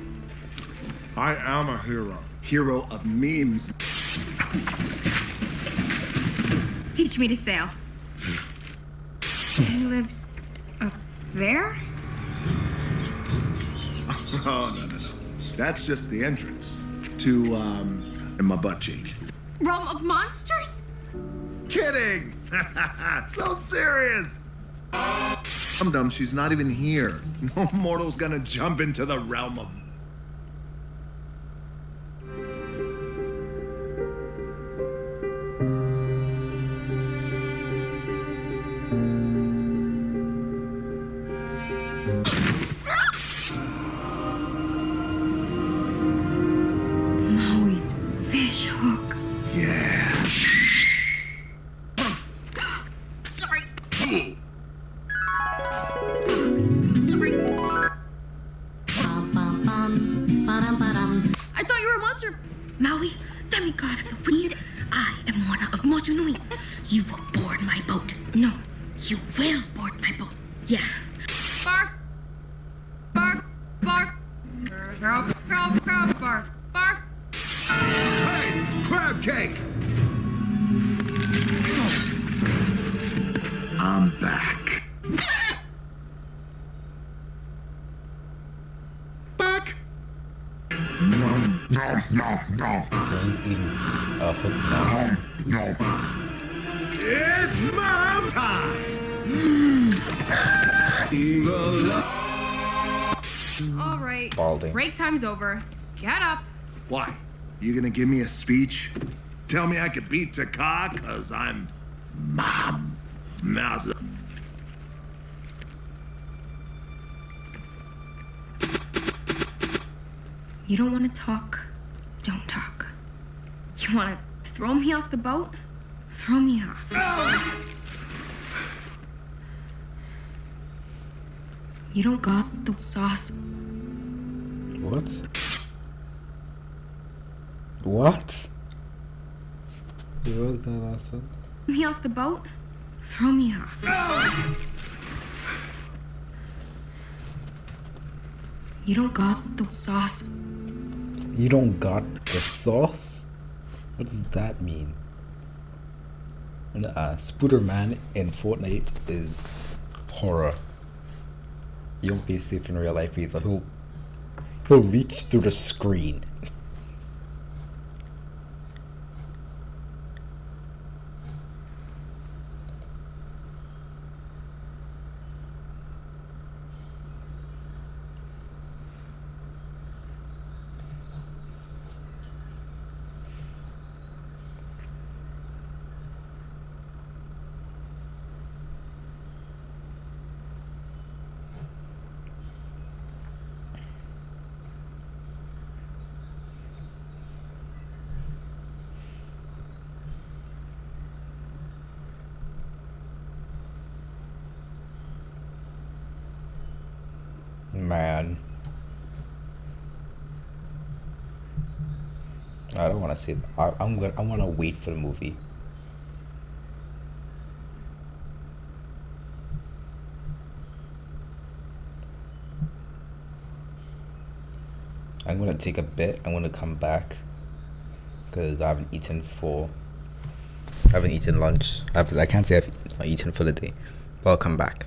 I am a hero. Hero of memes. Teach me to sail. He lives up there? Oh, no. That's just the entrance to, my butt cheek. Realm of monsters? Kidding! So serious! I'm dumb, she's not even here. No mortal's gonna jump into the realm of... Maui's fish hook. Yeah. Sorry. I thought you were a monster. Maui, demigod of the wind. I am Moana of Motunui. You will board my boat. No, you will board my boat. Yeah. Bark. Bark. Bark. Bark. Bark. Bark. Bark. Hey, crab cake! I'm back. Back. No, no, no. He's eating a hook now. No. It's mom time! All right. Balding. Break time's over. Get up. Why? You gonna give me a speech? Tell me I could beat Taka cause I'm Mom Mouse. You don't want to talk? Don't talk. You want to throw me off the boat? Throw me off. You don't got the sauce. What? What? What was that last one? Me off the boat? Throw me off. You don't got the sauce. You don't got the sauce? What does that mean? Spooderman in Fortnite is horror. You won't be safe in real life either. He'll reach through the screen. Man, I don't want to see that. I want to wait for the movie. I'm gonna take a bit. I'm gonna come back because I haven't eaten lunch. I can't say I've eaten for the day, but I'll come back.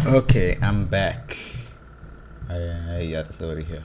Okay, I'm back. I got it over here.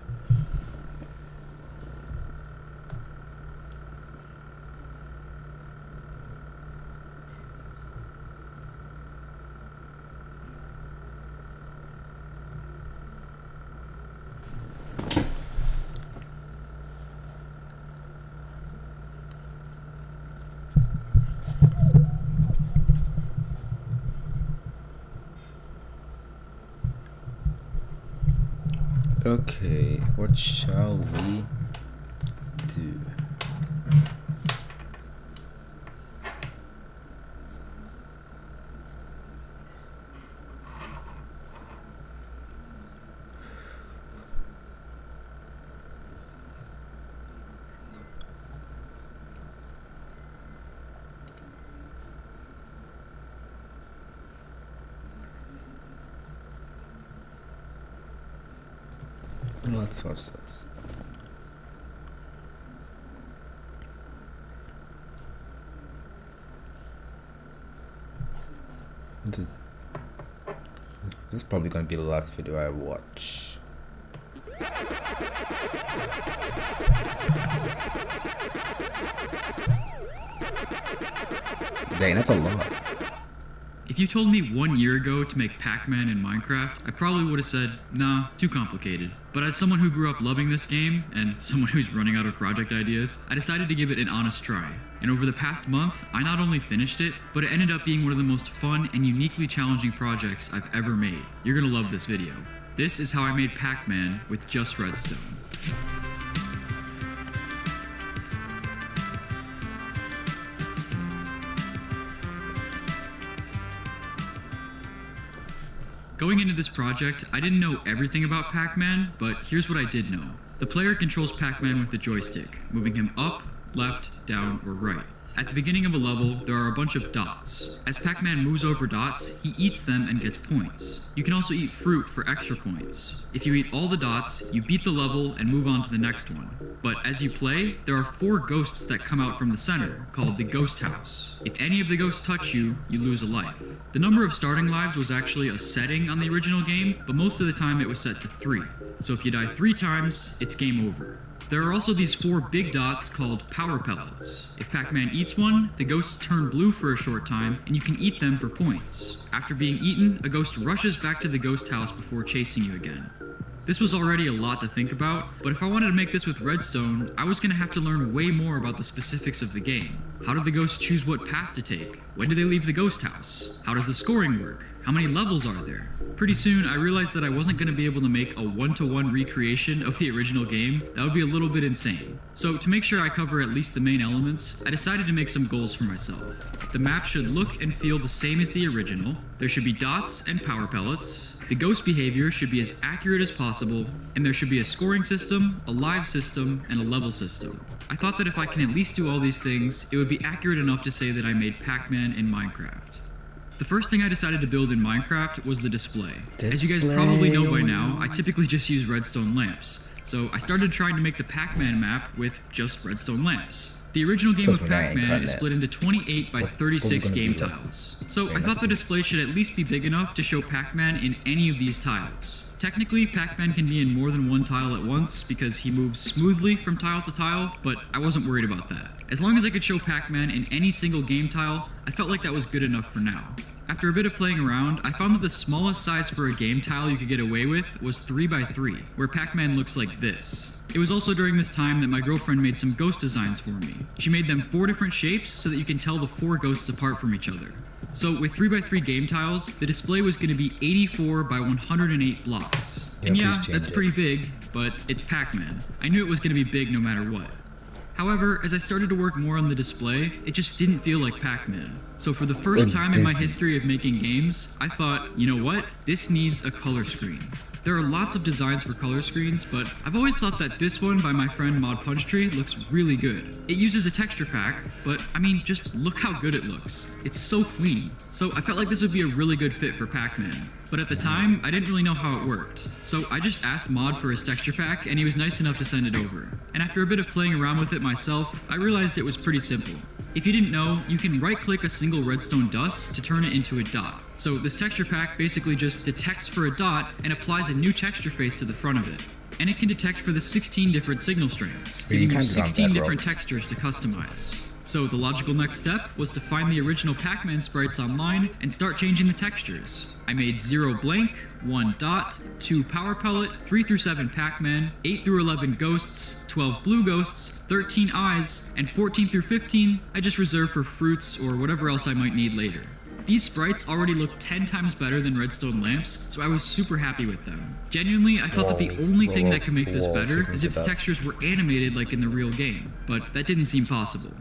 Okay, what shall we do? Let's watch this. This is probably going to be the last video I watch. Dang, that's a lot. If you told me 1 year ago to make Pac-Man in Minecraft, I probably would have said, nah, too complicated. But as someone who grew up loving this game, and someone who's running out of project ideas, I decided to give it an honest try. And over the past month, I not only finished it, but it ended up being one of the most fun and uniquely challenging projects I've ever made. You're gonna love this video. This is how I made Pac-Man with just redstone. Going into this project, I didn't know everything about Pac-Man, but here's what I did know. The player controls Pac-Man with a joystick, moving him up, left, down, or right. At the beginning of a level, there are a bunch of dots. As Pac-Man moves over dots, he eats them and gets points. You can also eat fruit for extra points. If you eat all the dots, you beat the level and move on to the next one. But as you play, there are 4 ghosts that come out from the center, called the Ghost House. If any of the ghosts touch you, you lose a life. The number of starting lives was actually a setting on the original game, but most of the time it was set to 3. So if you die 3 times, it's game over. There are also these 4 big dots called power pellets. If Pac-Man eats one, the ghosts turn blue for a short time, and you can eat them for points. After being eaten, a ghost rushes back to the ghost house before chasing you again. This was already a lot to think about, but if I wanted to make this with redstone, I was going to have to learn way more about the specifics of the game. How do the ghosts choose what path to take? When do they leave the ghost house? How does the scoring work? How many levels are there? Pretty soon, I realized that I wasn't going to be able to make a 1-to-1 recreation of the original game. That would be a little bit insane. So to make sure I cover at least the main elements, I decided to make some goals for myself. The map should look and feel the same as the original. There should be dots and power pellets. The ghost behavior should be as accurate as possible, and there should be a scoring system, a live system, and a level system. I thought that if I can at least do all these things, it would be accurate enough to say that I made Pac-Man in Minecraft. The first thing I decided to build in Minecraft was the display. As you guys probably know by now, I typically just use redstone lamps. So I started trying to make the Pac-Man map with just redstone lamps. The original game of Pac-Man is split into 28 by 36 game tiles. So I thought the display should at least be big enough to show Pac-Man in any of these tiles. Technically, Pac-Man can be in more than one tile at once because he moves smoothly from tile to tile, but I wasn't worried about that. As long as I could show Pac-Man in any single game tile, I felt like that was good enough for now. After a bit of playing around, I found that the smallest size for a game tile you could get away with was 3x3, where Pac-Man looks like this. It was also during this time that my girlfriend made some ghost designs for me. She made them 4 different shapes so that you can tell the 4 ghosts apart from each other. So with 3x3 game tiles, the display was going to be 84 by 108 blocks. And yeah, that's pretty big, but it's Pac-Man. I knew it was going to be big no matter what. However, as I started to work more on the display, it just didn't feel like Pac-Man. So for the first time in my history of making games, I thought, you know what? This needs a color screen. There are lots of designs for color screens, but I've always thought that this one by my friend Mod Punchtree looks really good. It uses a texture pack, but I mean, just look how good it looks. It's so clean. So I felt like this would be a really good fit for Pac-Man. But at the time, I didn't really know how it worked. So I just asked Mod for his texture pack, and he was nice enough to send it over. And after a bit of playing around with it myself, I realized it was pretty simple. If you didn't know, you can right-click a single redstone dust to turn it into a dot. So this texture pack basically just detects for a dot and applies a new texture face to the front of it. And it can detect for the 16 different signal strengths, giving you 16 different textures to customize. So the logical next step was to find the original Pac-Man sprites online and start changing the textures. I made 0 blank, 1 dot, 2 power pellet, 3 through 7 Pac-Man, 8 through 11 ghosts, 12 blue ghosts, 13 eyes, and 14 through 15 I just reserve for fruits or whatever else I might need later. These sprites already look 10 times better than redstone lamps, so I was super happy with them. Genuinely, I thought that the only thing that could make this better is if the textures were animated like in the real game, but that didn't seem possible.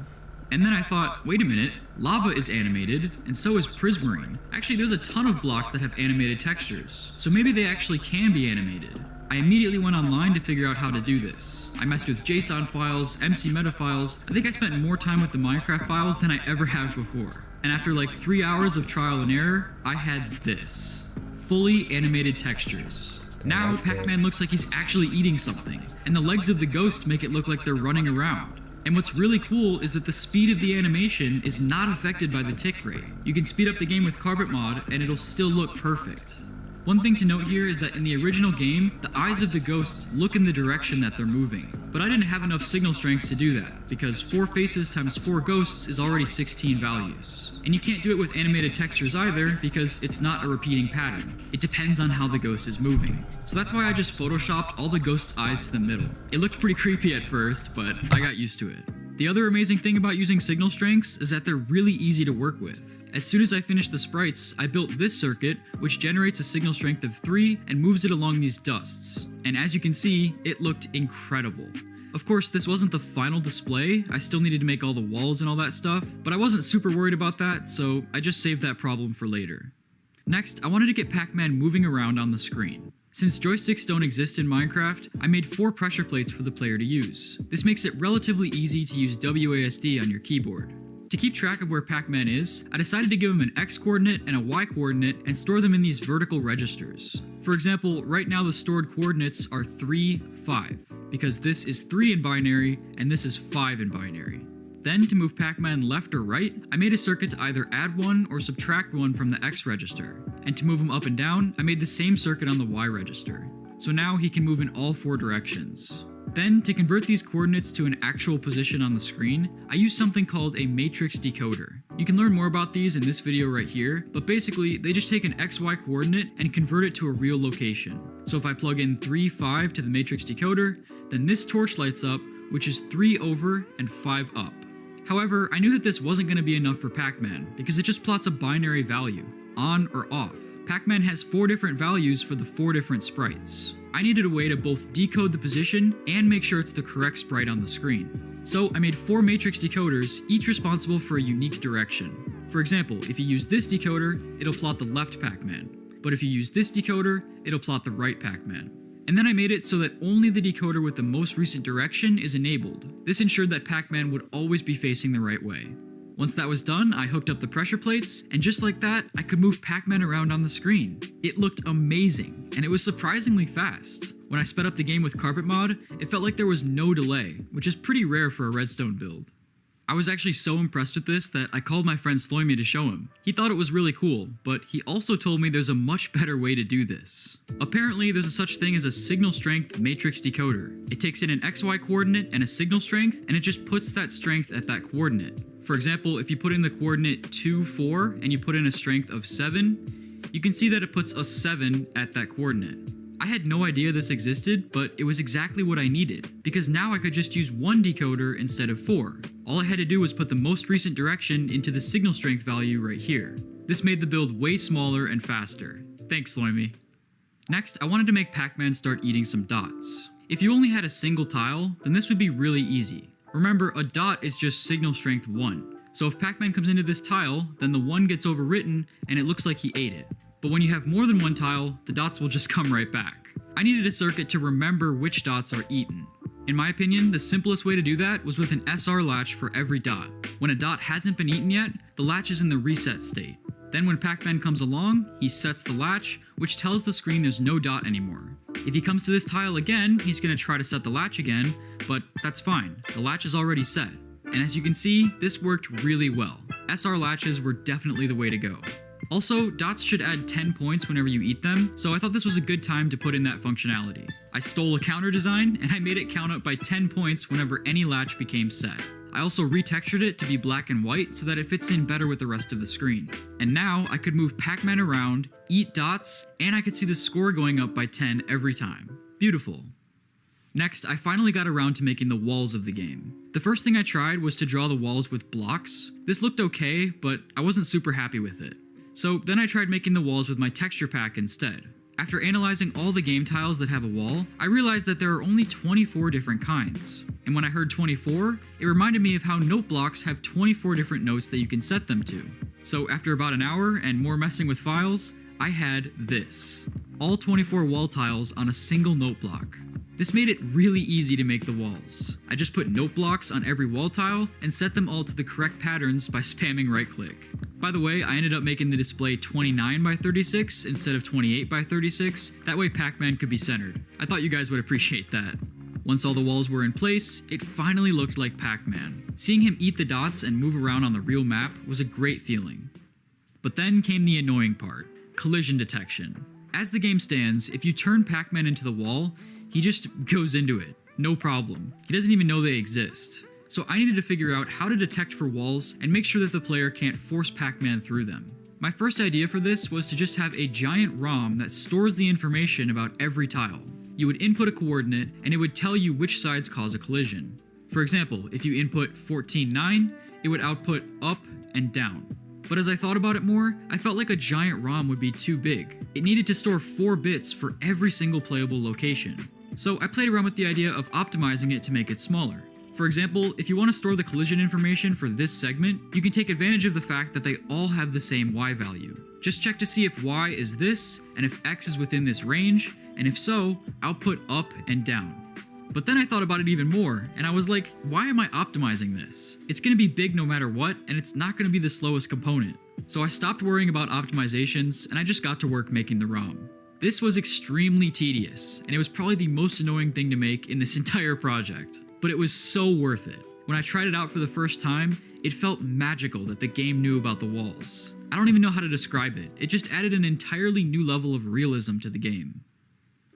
And then I thought, wait a minute, lava is animated, and so is Prismarine. Actually, there's a ton of blocks that have animated textures, so maybe they actually can be animated. I immediately went online to figure out how to do this. I messed with JSON files, MC Meta files. I think I spent more time with the Minecraft files than I ever have before. And after like 3 hours of trial and error, I had this. Fully animated textures. Now, Pac-Man looks like he's actually eating something, and the legs of the ghost make it look like they're running around. And what's really cool is that the speed of the animation is not affected by the tick rate. You can speed up the game with Carbit Mod, and it'll still look perfect. One thing to note here is that in the original game, the eyes of the ghosts look in the direction that they're moving. But I didn't have enough signal strengths to do that, because 4 faces times 4 ghosts is already 16 values. And you can't do it with animated textures either, because it's not a repeating pattern. It depends on how the ghost is moving. So that's why I just photoshopped all the ghosts' eyes to the middle. It looked pretty creepy at first, but I got used to it. The other amazing thing about using signal strengths is that they're really easy to work with. As soon as I finished the sprites, I built this circuit, which generates a signal strength of 3 and moves it along these dusts. And as you can see, it looked incredible. Of course, this wasn't the final display. I still needed to make all the walls and all that stuff, but I wasn't super worried about that, so I just saved that problem for later. Next, I wanted to get Pac-Man moving around on the screen. Since joysticks don't exist in Minecraft, I made 4 pressure plates for the player to use. This makes it relatively easy to use WASD on your keyboard. To keep track of where Pac-Man is, I decided to give him an X coordinate and a Y coordinate and store them in these vertical registers. For example, right now the stored coordinates are 3, 5, because this is 3 in binary and this is 5 in binary. Then, to move Pac-Man left or right, I made a circuit to either add 1 or subtract 1 from the X register. And to move him up and down, I made the same circuit on the Y register. So now he can move in all 4 directions. Then, to convert these coordinates to an actual position on the screen, I used something called a matrix decoder. You can learn more about these in this video right here, but basically, they just take an XY coordinate and convert it to a real location. So if I plug in 3, 5 to the matrix decoder, then this torch lights up, which is 3 over and 5 up. However, I knew that this wasn't going to be enough for Pac-Man, because it just plots a binary value, on or off. Pac-Man has 4 different values for the 4 different sprites. I needed a way to both decode the position and make sure it's the correct sprite on the screen. So I made 4 matrix decoders, each responsible for a unique direction. For example, if you use this decoder, it'll plot the left Pac-Man. But if you use this decoder, it'll plot the right Pac-Man. And then I made it so that only the decoder with the most recent direction is enabled. This ensured that Pac-Man would always be facing the right way. Once that was done, I hooked up the pressure plates, and just like that, I could move Pac-Man around on the screen. It looked amazing, and it was surprisingly fast. When I sped up the game with Carbit Mod, it felt like there was no delay, which is pretty rare for a redstone build. I was actually so impressed with this that I called my friend Sloimy to show him. He thought it was really cool, but he also told me there's a much better way to do this. Apparently, there's a such thing as a signal strength matrix decoder. It takes in an XY coordinate and a signal strength, and it just puts that strength at that coordinate. For example, if you put in the coordinate 2, 4, and you put in a strength of 7, you can see that it puts a 7 at that coordinate. I had no idea this existed, but it was exactly what I needed, because now I could just use 1 decoder instead of 4. All I had to do was put the most recent direction into the signal strength value right here. This made the build way smaller and faster. Thanks, Sloimy. Next, I wanted to make Pac-Man start eating some dots. If you only had a single tile, then this would be really easy. Remember, a dot is just signal strength 1. So if Pac-Man comes into this tile, then the 1 gets overwritten and it looks like he ate it. But when you have more than 1 tile, the dots will just come right back. I needed a circuit to remember which dots are eaten. In my opinion, the simplest way to do that was with an SR latch for every dot. When a dot hasn't been eaten yet, the latch is in the reset state. Then when Pac-Man comes along, he sets the latch, which tells the screen there's no dot anymore. If he comes to this tile again, he's going to try to set the latch again, but that's fine, the latch is already set. And as you can see, this worked really well. SR latches were definitely the way to go. Also, dots should add 10 points whenever you eat them, so I thought this was a good time to put in that functionality. I stole a counter design, and I made it count up by 10 points whenever any latch became set. I also retextured it to be black and white so that it fits in better with the rest of the screen. And now I could move Pac-Man around, eat dots, and I could see the score going up by 10 every time. Beautiful. Next, I finally got around to making the walls of the game. The first thing I tried was to draw the walls with blocks. This looked okay, but I wasn't super happy with it. So then I tried making the walls with my texture pack instead. After analyzing all the game tiles that have a wall, I realized that there are only 24 different kinds. And when I heard 24, it reminded me of how note blocks have 24 different notes that you can set them to. So after about an hour and more messing with files, I had this. All 24 wall tiles on a single note block. This made it really easy to make the walls. I just put note blocks on every wall tile and set them all to the correct patterns by spamming right click. By the way, I ended up making the display 29 by 36 instead of 28 by 36, that way Pac-Man could be centered. I thought you guys would appreciate that. Once all the walls were in place, it finally looked like Pac-Man. Seeing him eat the dots and move around on the real map was a great feeling. But then came the annoying part, collision detection. As the game stands, if you turn Pac-Man into the wall, he just goes into it, no problem. He doesn't even know they exist. So I needed to figure out how to detect for walls and make sure that the player can't force Pac-Man through them. My first idea for this was to just have a giant ROM that stores the information about every tile. You would input a coordinate and it would tell you which sides cause a collision. For example, if you input 14.9, it would output up and down. But as I thought about it more, I felt like a giant ROM would be too big. It needed to store 4 bits for every single playable location. So I played around with the idea of optimizing it to make it smaller. For example, if you want to store the collision information for this segment, you can take advantage of the fact that they all have the same Y value. Just check to see if Y is this, and if X is within this range, and if so, output up and down. But then I thought about it even more, and I was like, why am I optimizing this? It's going to be big no matter what, and it's not going to be the slowest component. So I stopped worrying about optimizations, and I just got to work making the ROM. This was extremely tedious, and it was probably the most annoying thing to make in this entire project. But it was so worth it. When I tried it out for the first time, it felt magical that the game knew about the walls. I don't even know how to describe it. It just added an entirely new level of realism to the game.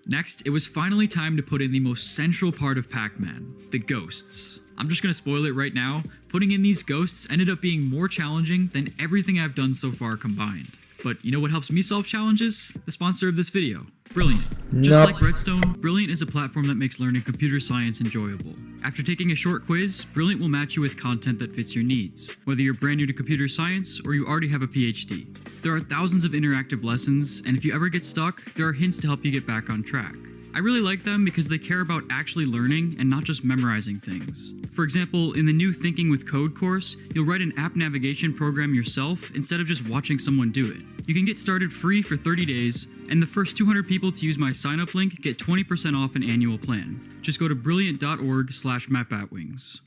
Next, it was finally time to put in the most central part of Pac-Man, the ghosts. I'm just gonna spoil it right now. Putting in these ghosts ended up being more challenging than everything I've done so far combined. But you know what helps me solve challenges? The sponsor of this video, Brilliant. Just like Redstone, Brilliant is a platform that makes learning computer science enjoyable. After taking a short quiz, Brilliant will match you with content that fits your needs, whether you're brand new to computer science or you already have a PhD. There are thousands of interactive lessons, and if you ever get stuck, there are hints to help you get back on track. I really like them because they care about actually learning and not just memorizing things. For example, in the new Thinking with Code course, you'll write an app navigation program yourself instead of just watching someone do it. You can get started free for 30 days, and the first 200 people to use my sign-up link get 20% off an annual plan. Just go to brilliant.org/mapbatwings.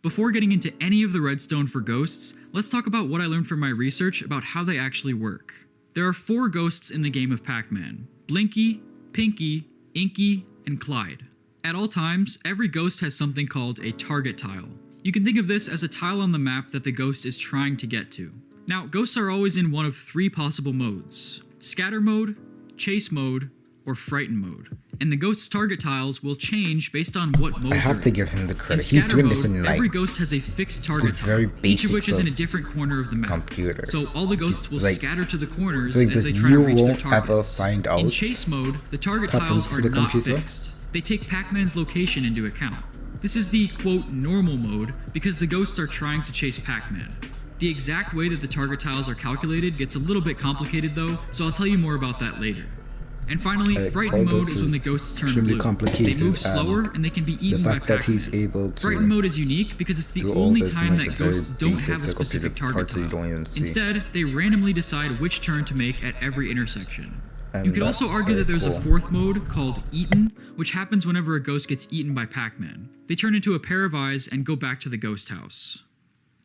Before getting into any of the redstone for ghosts, let's talk about what I learned from my research about how they actually work. There are 4 ghosts in the game of Pac-Man: Blinky, Pinky, Inky, and Clyde. At all times, every ghost has something called a target tile. You can think of this as a tile on the map that the ghost is trying to get to. Now, ghosts are always in one of 3 possible modes: scatter mode, chase mode, or frighten mode. And the ghost's target tiles will change based on what mode. I have to give him the credit. He's doing this in like every ghost has a fixed target tile, each of which is in a different corner of the map. Computer. So all the ghosts will scatter to the corners like as they try to reach their won't ever targets. find out In chase mode, the target tiles are not fixed. They take Pac-Man's location into account. This is the, quote, normal mode because the ghosts are trying to chase Pac-Man. The exact way that the target tiles are calculated gets a little bit complicated though, so I'll tell you more about that later. And finally, Frighten mode is when the ghosts turn blue. They move slower and they can be eaten by Pac-Man. Frighten mode is unique because it's the only time that ghosts don't have a specific target tile. Instead, they randomly decide which turn to make at every intersection. You could also argue that there's a 4th mode called Eaten, which happens whenever a ghost gets eaten by Pac-Man. They turn into a pair of eyes and go back to the ghost house.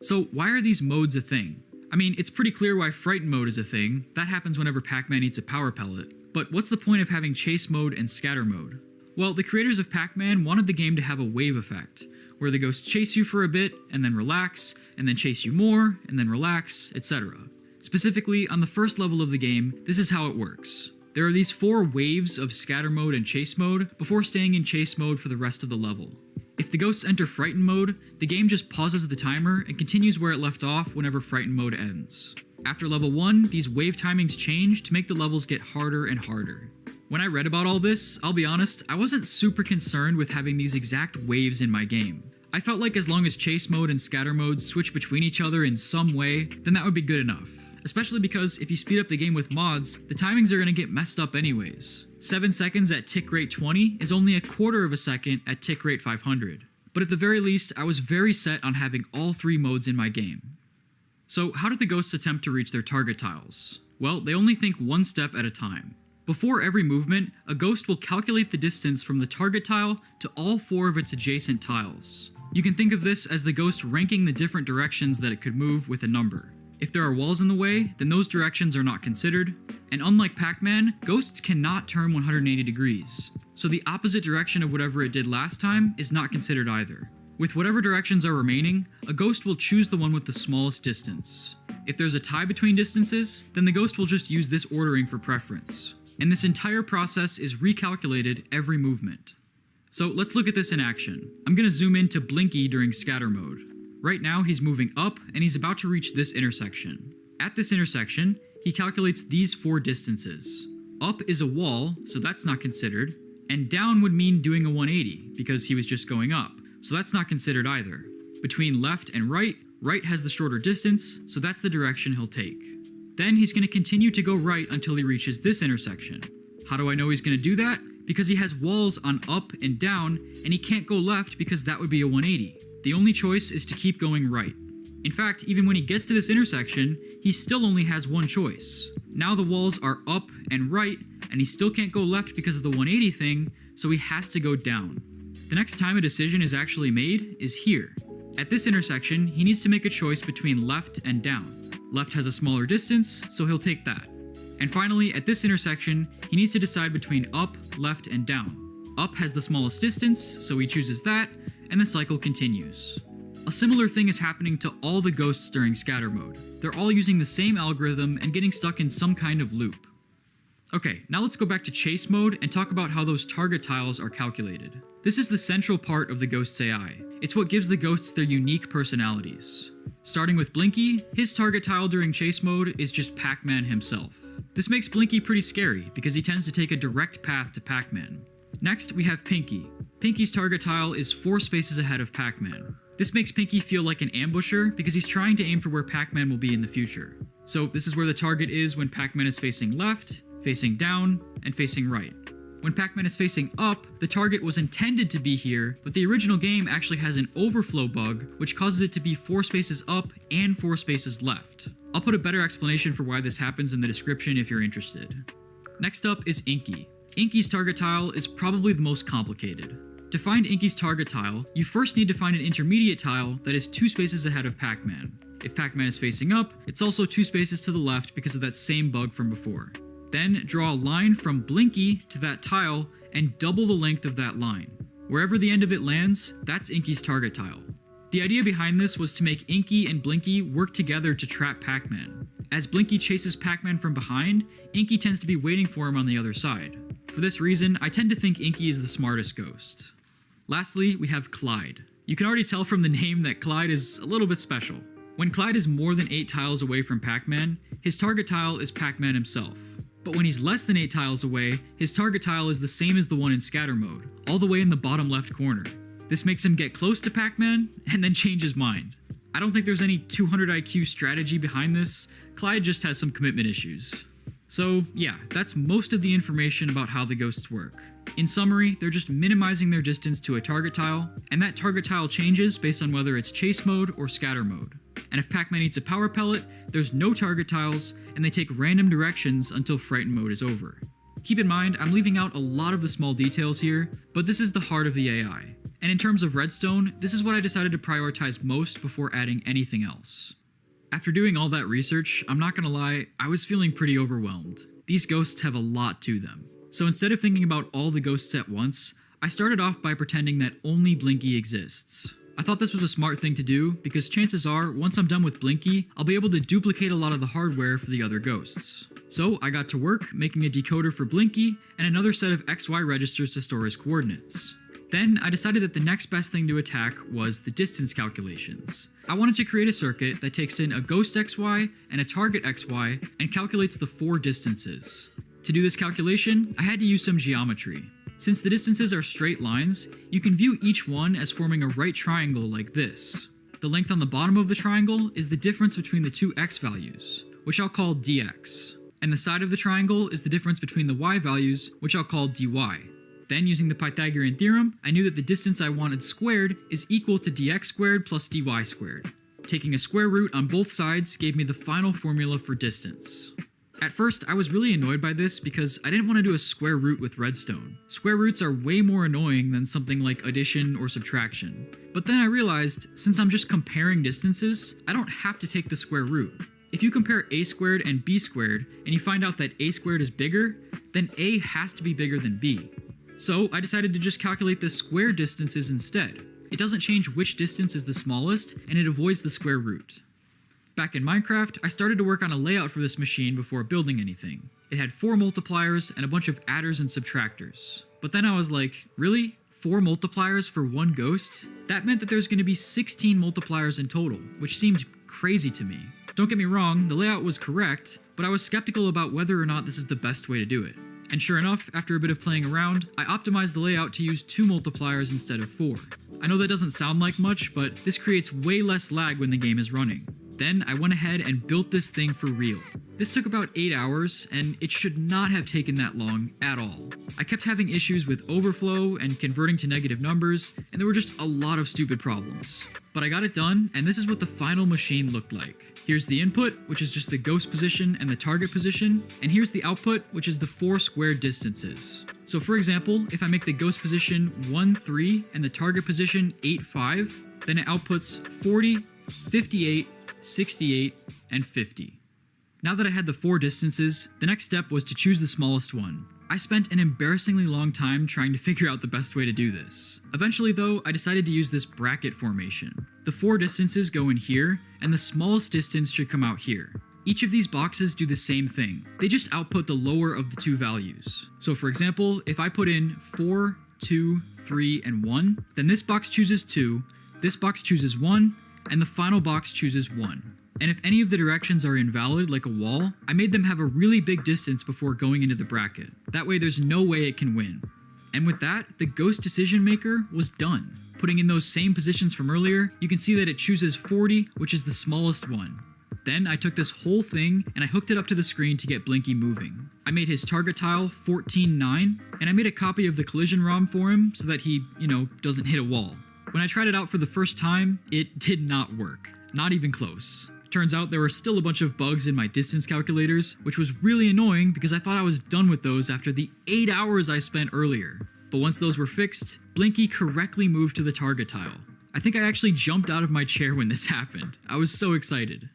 So why are these modes a thing? I mean, it's pretty clear why Frighten mode is a thing. That happens whenever Pac-Man eats a power pellet. But what's the point of having chase mode and scatter mode? Well, the creators of Pac-Man wanted the game to have a wave effect, where the ghosts chase you for a bit, and then relax, and then chase you more, and then relax, etc. Specifically, on the first level of the game, this is how it works. There are these 4 waves of scatter mode and chase mode before staying in chase mode for the rest of the level. If the ghosts enter frighten mode, the game just pauses the timer and continues where it left off whenever frighten mode ends. After level 1, these wave timings change to make the levels get harder and harder. When I read about all this, I'll be honest, I wasn't super concerned with having these exact waves in my game. I felt like as long as chase mode and scatter mode switch between each other in some way, then that would be good enough. Especially because if you speed up the game with mods, the timings are going to get messed up anyways. 7 seconds at tick rate 20 is only a quarter of a second at tick rate 500. But at the very least, I was very set on having all 3 modes in my game. So how do the ghosts attempt to reach their target tiles? Well, they only think one step at a time. Before every movement, a ghost will calculate the distance from the target tile to all 4 of its adjacent tiles. You can think of this as the ghost ranking the different directions that it could move with a number. If there are walls in the way, then those directions are not considered, and unlike Pac-Man, ghosts cannot turn 180 degrees, so the opposite direction of whatever it did last time is not considered either. With whatever directions are remaining, a ghost will choose the one with the smallest distance. If there's a tie between distances, then the ghost will just use this ordering for preference, and this entire process is recalculated every movement. So let's look at this in action. I'm going to zoom in to Blinky during scatter mode. Right now, he's moving up, and he's about to reach this intersection. At this intersection, he calculates these 4 distances. Up is a wall, so that's not considered, and down would mean doing a 180, because he was just going up, so that's not considered either. Between left and right, right has the shorter distance, so that's the direction he'll take. Then he's going to continue to go right until he reaches this intersection. How do I know he's going to do that? Because he has walls on up and down, and he can't go left because that would be a 180. The only choice is to keep going right. In fact, even when he gets to this intersection, he still only has one choice. Now the walls are up and right, and he still can't go left because of the 180 thing, so he has to go down. The next time a decision is actually made is here. At this intersection, he needs to make a choice between left and down. Left has a smaller distance, so he'll take that. And finally, at this intersection, he needs to decide between up, left, and down. Up has the smallest distance, so he chooses that, and the cycle continues. A similar thing is happening to all the ghosts during scatter mode. They're all using the same algorithm and getting stuck in some kind of loop. Okay, now let's go back to chase mode and talk about how those target tiles are calculated. This is the central part of the Ghost's AI. It's what gives the ghosts their unique personalities. Starting with Blinky, his target tile during chase mode is just Pac-Man himself. This makes Blinky pretty scary because he tends to take a direct path to Pac-Man. Next, we have Pinky. Pinky's target tile is 4 spaces ahead of Pac-Man. This makes Pinky feel like an ambusher because he's trying to aim for where Pac-Man will be in the future. So this is where the target is when Pac-Man is facing left, facing down, and facing right. When Pac-Man is facing up, the target was intended to be here, but the original game actually has an overflow bug, which causes it to be 4 spaces up and 4 spaces left. I'll put a better explanation for why this happens in the description if you're interested. Next up is Inky. Inky's target tile is probably the most complicated. To find Inky's target tile, you first need to find an intermediate tile that is 2 spaces ahead of Pac-Man. If Pac-Man is facing up, it's also 2 spaces to the left because of that same bug from before. Then draw a line from Blinky to that tile and double the length of that line. Wherever the end of it lands, that's Inky's target tile. The idea behind this was to make Inky and Blinky work together to trap Pac-Man. As Blinky chases Pac-Man from behind, Inky tends to be waiting for him on the other side. For this reason, I tend to think Inky is the smartest ghost. Lastly, we have Clyde. You can already tell from the name that Clyde is a little bit special. When Clyde is more than 8 tiles away from Pac-Man, his target tile is Pac-Man himself. But when he's less than 8 tiles away, his target tile is the same as the one in scatter mode, all the way in the bottom left corner. This makes him get close to Pac-Man, and then change his mind. I don't think there's any 200 IQ strategy behind this, Clyde just has some commitment issues. So yeah, that's most of the information about how the ghosts work. In summary, they're just minimizing their distance to a target tile, and that target tile changes based on whether it's chase mode or scatter mode. And if Pac-Man eats a power pellet, there's no target tiles, and they take random directions until frighten mode is over. Keep in mind, I'm leaving out a lot of the small details here, but this is the heart of the AI. And in terms of redstone, this is what I decided to prioritize most before adding anything else. After doing all that research, I'm not gonna lie, I was feeling pretty overwhelmed. These ghosts have a lot to them. So instead of thinking about all the ghosts at once, I started off by pretending that only Blinky exists. I thought this was a smart thing to do because chances are, once I'm done with Blinky, I'll be able to duplicate a lot of the hardware for the other ghosts. So I got to work making a decoder for Blinky and another set of XY registers to store his coordinates. Then I decided that the next best thing to attack was the distance calculations. I wanted to create a circuit that takes in a ghost XY and a target XY and calculates the 4 distances. To do this calculation, I had to use some geometry. Since the distances are straight lines, you can view each one as forming a right triangle like this. The length on the bottom of the triangle is the difference between the two x values, which I'll call dx. And the side of the triangle is the difference between the y values, which I'll call dy. Then, using the Pythagorean theorem, I knew that the distance I wanted squared is equal to dx squared plus dy squared. Taking a square root on both sides gave me the final formula for distance. At first, I was really annoyed by this because I didn't want to do a square root with redstone. Square roots are way more annoying than something like addition or subtraction. But then I realized, since I'm just comparing distances, I don't have to take the square root. If you compare a squared and b squared, and you find out that a squared is bigger, then a has to be bigger than b. So I decided to just calculate the square distances instead. It doesn't change which distance is the smallest, and it avoids the square root. Back in Minecraft, I started to work on a layout for this machine before building anything. It had 4 multipliers and a bunch of adders and subtractors. But then I was like, really? 4 multipliers for one ghost? That meant that there's going to be 16 multipliers in total, which seemed crazy to me. Don't get me wrong, the layout was correct, but I was skeptical about whether or not this is the best way to do it. And sure enough, after a bit of playing around, I optimized the layout to use 2 multipliers instead of 4. I know that doesn't sound like much, but this creates way less lag when the game is running. Then I went ahead and built this thing for real. This took about 8 hours, and it should not have taken that long at all. I kept having issues with overflow and converting to negative numbers, and there were just a lot of stupid problems. But I got it done, and this is what the final machine looked like. Here's the input, which is just the ghost position and the target position, and here's the output, which is the 4 square distances. So for example, if I make the ghost position 1, 3 and the target position 8, 5, then it outputs 40, 58, 68, and 50. Now that I had the 4 distances, the next step was to choose the smallest one. I spent an embarrassingly long time trying to figure out the best way to do this. Eventually though, I decided to use this bracket formation. The 4 distances go in here, and the smallest distance should come out here. Each of these boxes do the same thing. They just output the lower of the 2 values. So for example, if I put in 4, 2, 3, and 1, then this box chooses 2, this box chooses 1, and the final box chooses 1. And if any of the directions are invalid, like a wall, I made them have a really big distance before going into the bracket. That way there's no way it can win. And with that, the ghost decision maker was done. Putting in those same positions from earlier, you can see that it chooses 40, which is the smallest one. Then I took this whole thing and I hooked it up to the screen to get Blinky moving. I made his target tile 14.9, and I made a copy of the collision ROM for him so that he, doesn't hit a wall. When I tried it out for the first time, it did not work. Not even close. Turns out there were still a bunch of bugs in my distance calculators, which was really annoying because I thought I was done with those after the 8 hours I spent earlier. But once those were fixed, Blinky correctly moved to the target tile. I think I actually jumped out of my chair when this happened. I was so excited.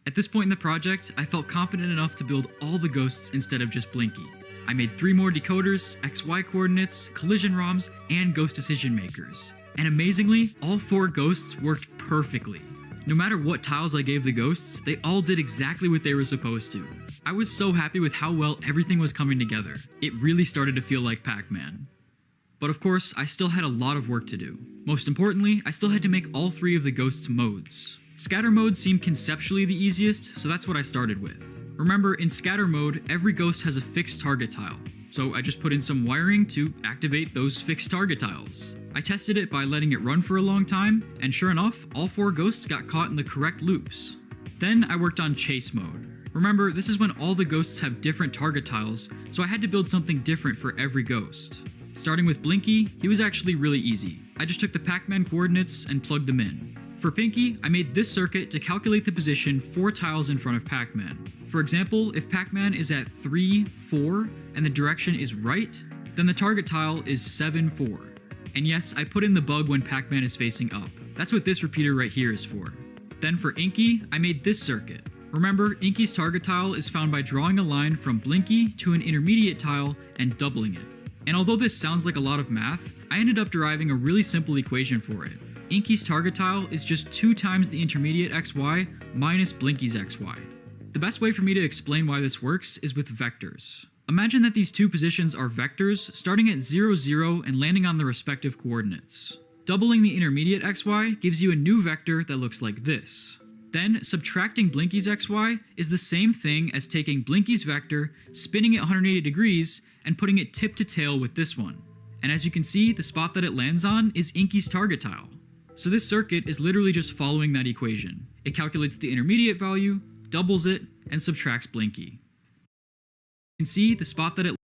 At this point in the project, I felt confident enough to build all the ghosts instead of just Blinky. I made 3 more decoders, XY coordinates, collision ROMs, and ghost decision makers. And amazingly, all 4 ghosts worked perfectly. No matter what tiles I gave the ghosts, they all did exactly what they were supposed to. I was so happy with how well everything was coming together. It really started to feel like Pac-Man. But of course, I still had a lot of work to do. Most importantly, I still had to make all 3 of the ghosts' modes. Scatter mode seemed conceptually the easiest, so that's what I started with. Remember, in scatter mode, every ghost has a fixed target tile. So I just put in some wiring to activate those fixed target tiles. I tested it by letting it run for a long time, and sure enough, all 4 ghosts got caught in the correct loops. Then I worked on chase mode. Remember, this is when all the ghosts have different target tiles, so I had to build something different for every ghost. Starting with Blinky, he was actually really easy. I just took the Pac-Man coordinates and plugged them in. For Pinky, I made this circuit to calculate the position 4 tiles in front of Pac-Man. For example, if Pac-Man is at 3, 4, and the direction is right, then the target tile is 7, 4. And yes, I put in the bug when Pac-Man is facing up. That's what this repeater right here is for. Then for Inky, I made this circuit. Remember, Inky's target tile is found by drawing a line from Blinky to an intermediate tile and doubling it. And although this sounds like a lot of math, I ended up deriving a really simple equation for it. Inky's target tile is just 2 times the intermediate XY minus Blinky's XY. The best way for me to explain why this works is with vectors. Imagine that these two positions are vectors starting at 0, 0 and landing on the respective coordinates. Doubling the intermediate XY gives you a new vector that looks like this. Then, subtracting Blinky's XY is the same thing as taking Blinky's vector, spinning it 180 degrees, and putting it tip to tail with this one. And as you can see, the spot that it lands on is Inky's target tile. So this circuit is literally just following that equation. It calculates the intermediate value, doubles it, and subtracts Blinky. You can see the spot that it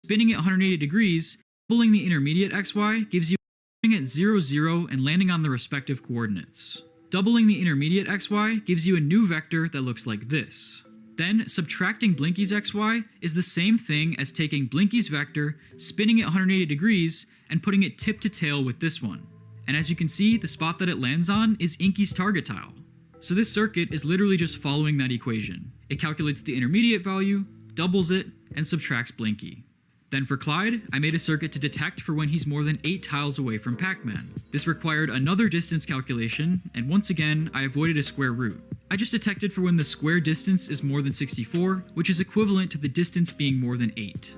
spinning it 180 degrees, pulling the intermediate XY gives you at 0, 0 and landing on the respective coordinates. Doubling the intermediate XY gives you a new vector that looks like this. Then, subtracting Blinky's XY is the same thing as taking Blinky's vector, spinning it 180 degrees, and putting it tip to tail with this one. And as you can see, the spot that it lands on is Inky's target tile. So this circuit is literally just following that equation. It calculates the intermediate value, doubles it, and subtracts Blinky. Then for Clyde, I made a circuit to detect for when he's more than 8 tiles away from Pac-Man. This required another distance calculation, and once again, I avoided a square root. I just detected for when the square distance is more than 64, which is equivalent to the distance being more than 8.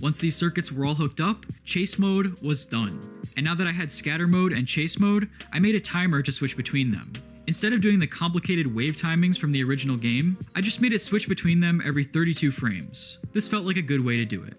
Once these circuits were all hooked up, chase mode was done. And now that I had scatter mode and chase mode, I made a timer to switch between them. Instead of doing the complicated wave timings from the original game, I just made it switch between them every 32 frames. This felt like a good way to do it.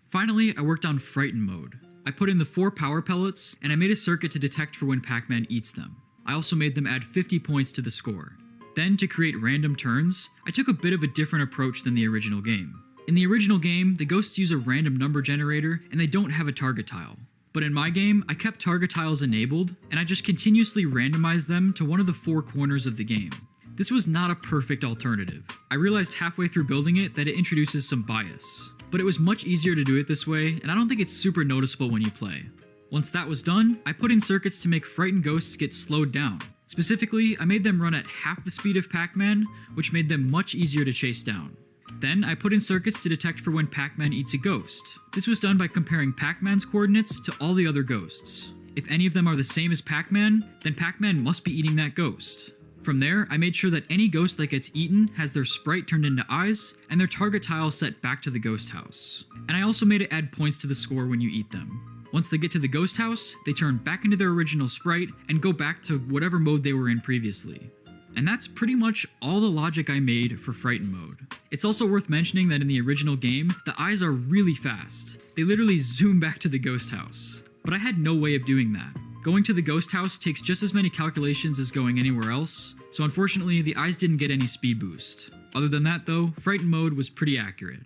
Finally, I worked on Frighten mode. I put in the 4 power pellets, and I made a circuit to detect for when Pac-Man eats them. I also made them add 50 points to the score. Then, to create random turns, I took a bit of a different approach than the original game. In the original game, the ghosts use a random number generator, and they don't have a target tile. But in my game, I kept target tiles enabled, and I just continuously randomized them to one of the 4 corners of the game. This was not a perfect alternative. I realized halfway through building it that it introduces some bias. But it was much easier to do it this way, and I don't think it's super noticeable when you play. Once that was done, I put in circuits to make frightened ghosts get slowed down. Specifically, I made them run at half the speed of Pac-Man, which made them much easier to chase down. Then, I put in circuits to detect for when Pac-Man eats a ghost. This was done by comparing Pac-Man's coordinates to all the other ghosts. If any of them are the same as Pac-Man, then Pac-Man must be eating that ghost. From there, I made sure that any ghost that gets eaten has their sprite turned into eyes, and their target tile set back to the ghost house. And I also made it add points to the score when you eat them. Once they get to the ghost house, they turn back into their original sprite and go back to whatever mode they were in previously. And that's pretty much all the logic I made for Frighten mode. It's also worth mentioning that in the original game, the eyes are really fast. They literally zoom back to the ghost house. But I had no way of doing that. Going to the ghost house takes just as many calculations as going anywhere else, so unfortunately the eyes didn't get any speed boost. Other than that though, Frighten mode was pretty accurate.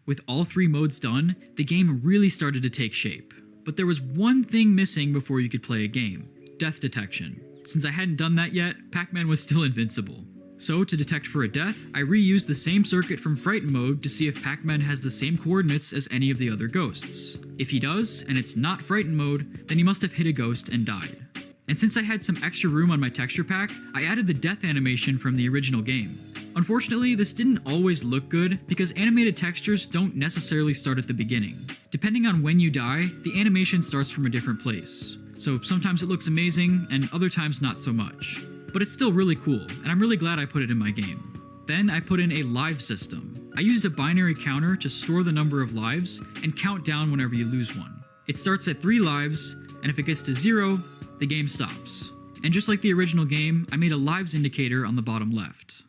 With all 3 modes done, the game really started to take shape. But there was one thing missing before you could play a game: death detection. Since I hadn't done that yet, Pac-Man was still invincible. So to detect for a death, I reused the same circuit from Frighten mode to see if Pac-Man has the same coordinates as any of the other ghosts. If he does, and it's not Frighten mode, then he must have hit a ghost and died. And since I had some extra room on my texture pack, I added the death animation from the original game. Unfortunately, this didn't always look good because animated textures don't necessarily start at the beginning. Depending on when you die, the animation starts from a different place. So sometimes it looks amazing, and other times not so much. But it's still really cool, and I'm really glad I put it in my game. Then I put in a live system. I used a binary counter to store the number of lives and count down whenever you lose one. It starts at 3 lives, and if it gets to 0, the game stops. And just like the original game, I made a lives indicator on the bottom left.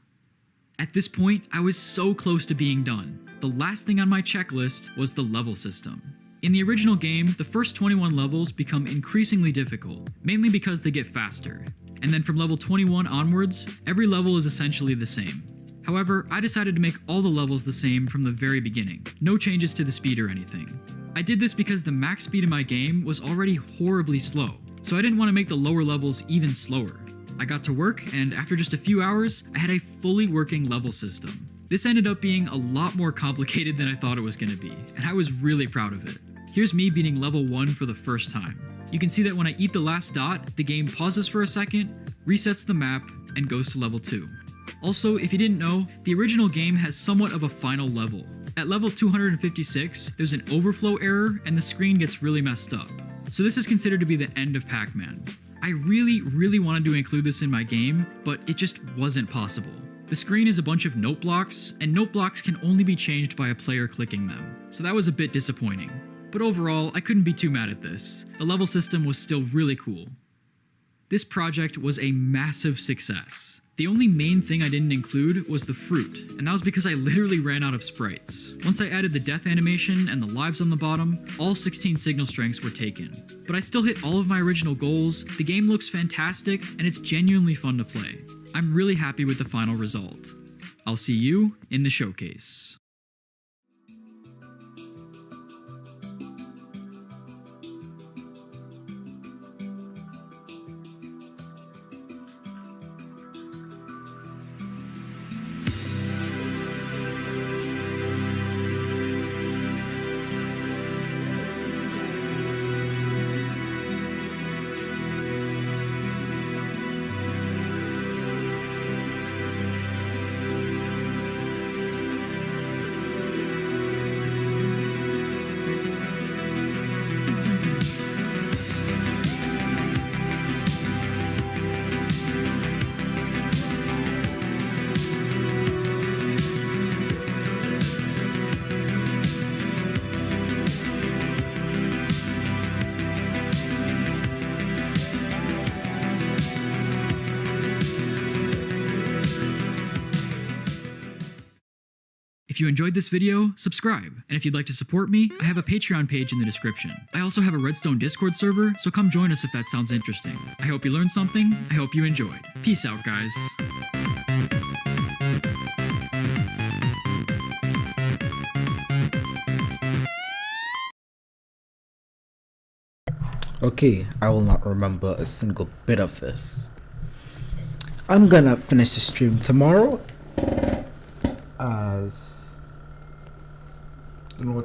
At this point, I was so close to being done. The last thing on my checklist was the level system. In the original game, the first 21 levels become increasingly difficult, mainly because they get faster. And then from level 21 onwards, every level is essentially the same. However, I decided to make all the levels the same from the very beginning, no changes to the speed or anything. I did this because the max speed of my game was already horribly slow, so I didn't want to make the lower levels even slower. I got to work, and after just a few hours, I had a fully working level system. This ended up being a lot more complicated than I thought it was going to be, and I was really proud of it. Here's me beating level 1 for the first time. You can see that when I eat the last dot, the game pauses for a second, resets the map, and goes to level 2. Also, if you didn't know, the original game has somewhat of a final level. At level 256, there's an overflow error and the screen gets really messed up. So this is considered to be the end of Pac-Man. I really wanted to include this in my game, but it just wasn't possible. The screen is a bunch of note blocks, and note blocks can only be changed by a player clicking them, so that was a bit disappointing. But overall, I couldn't be too mad at this. The level system was still really cool. This project was a massive success. The only main thing I didn't include was the fruit, and that was because I literally ran out of sprites. Once I added the death animation and the lives on the bottom, all 16 signal strengths were taken. But I still hit all of my original goals, the game looks fantastic, and it's genuinely fun to play. I'm really happy with the final result. I'll see you in the showcase. If you enjoyed this video, subscribe, and if you'd like to support me, I have a Patreon page in the description. I also have a Redstone Discord server, so come join us if that sounds interesting. I hope you learned something, I hope you enjoyed. Peace out, guys. Okay, I will not remember a single bit of this. I'm gonna finish the stream tomorrow as... You know what?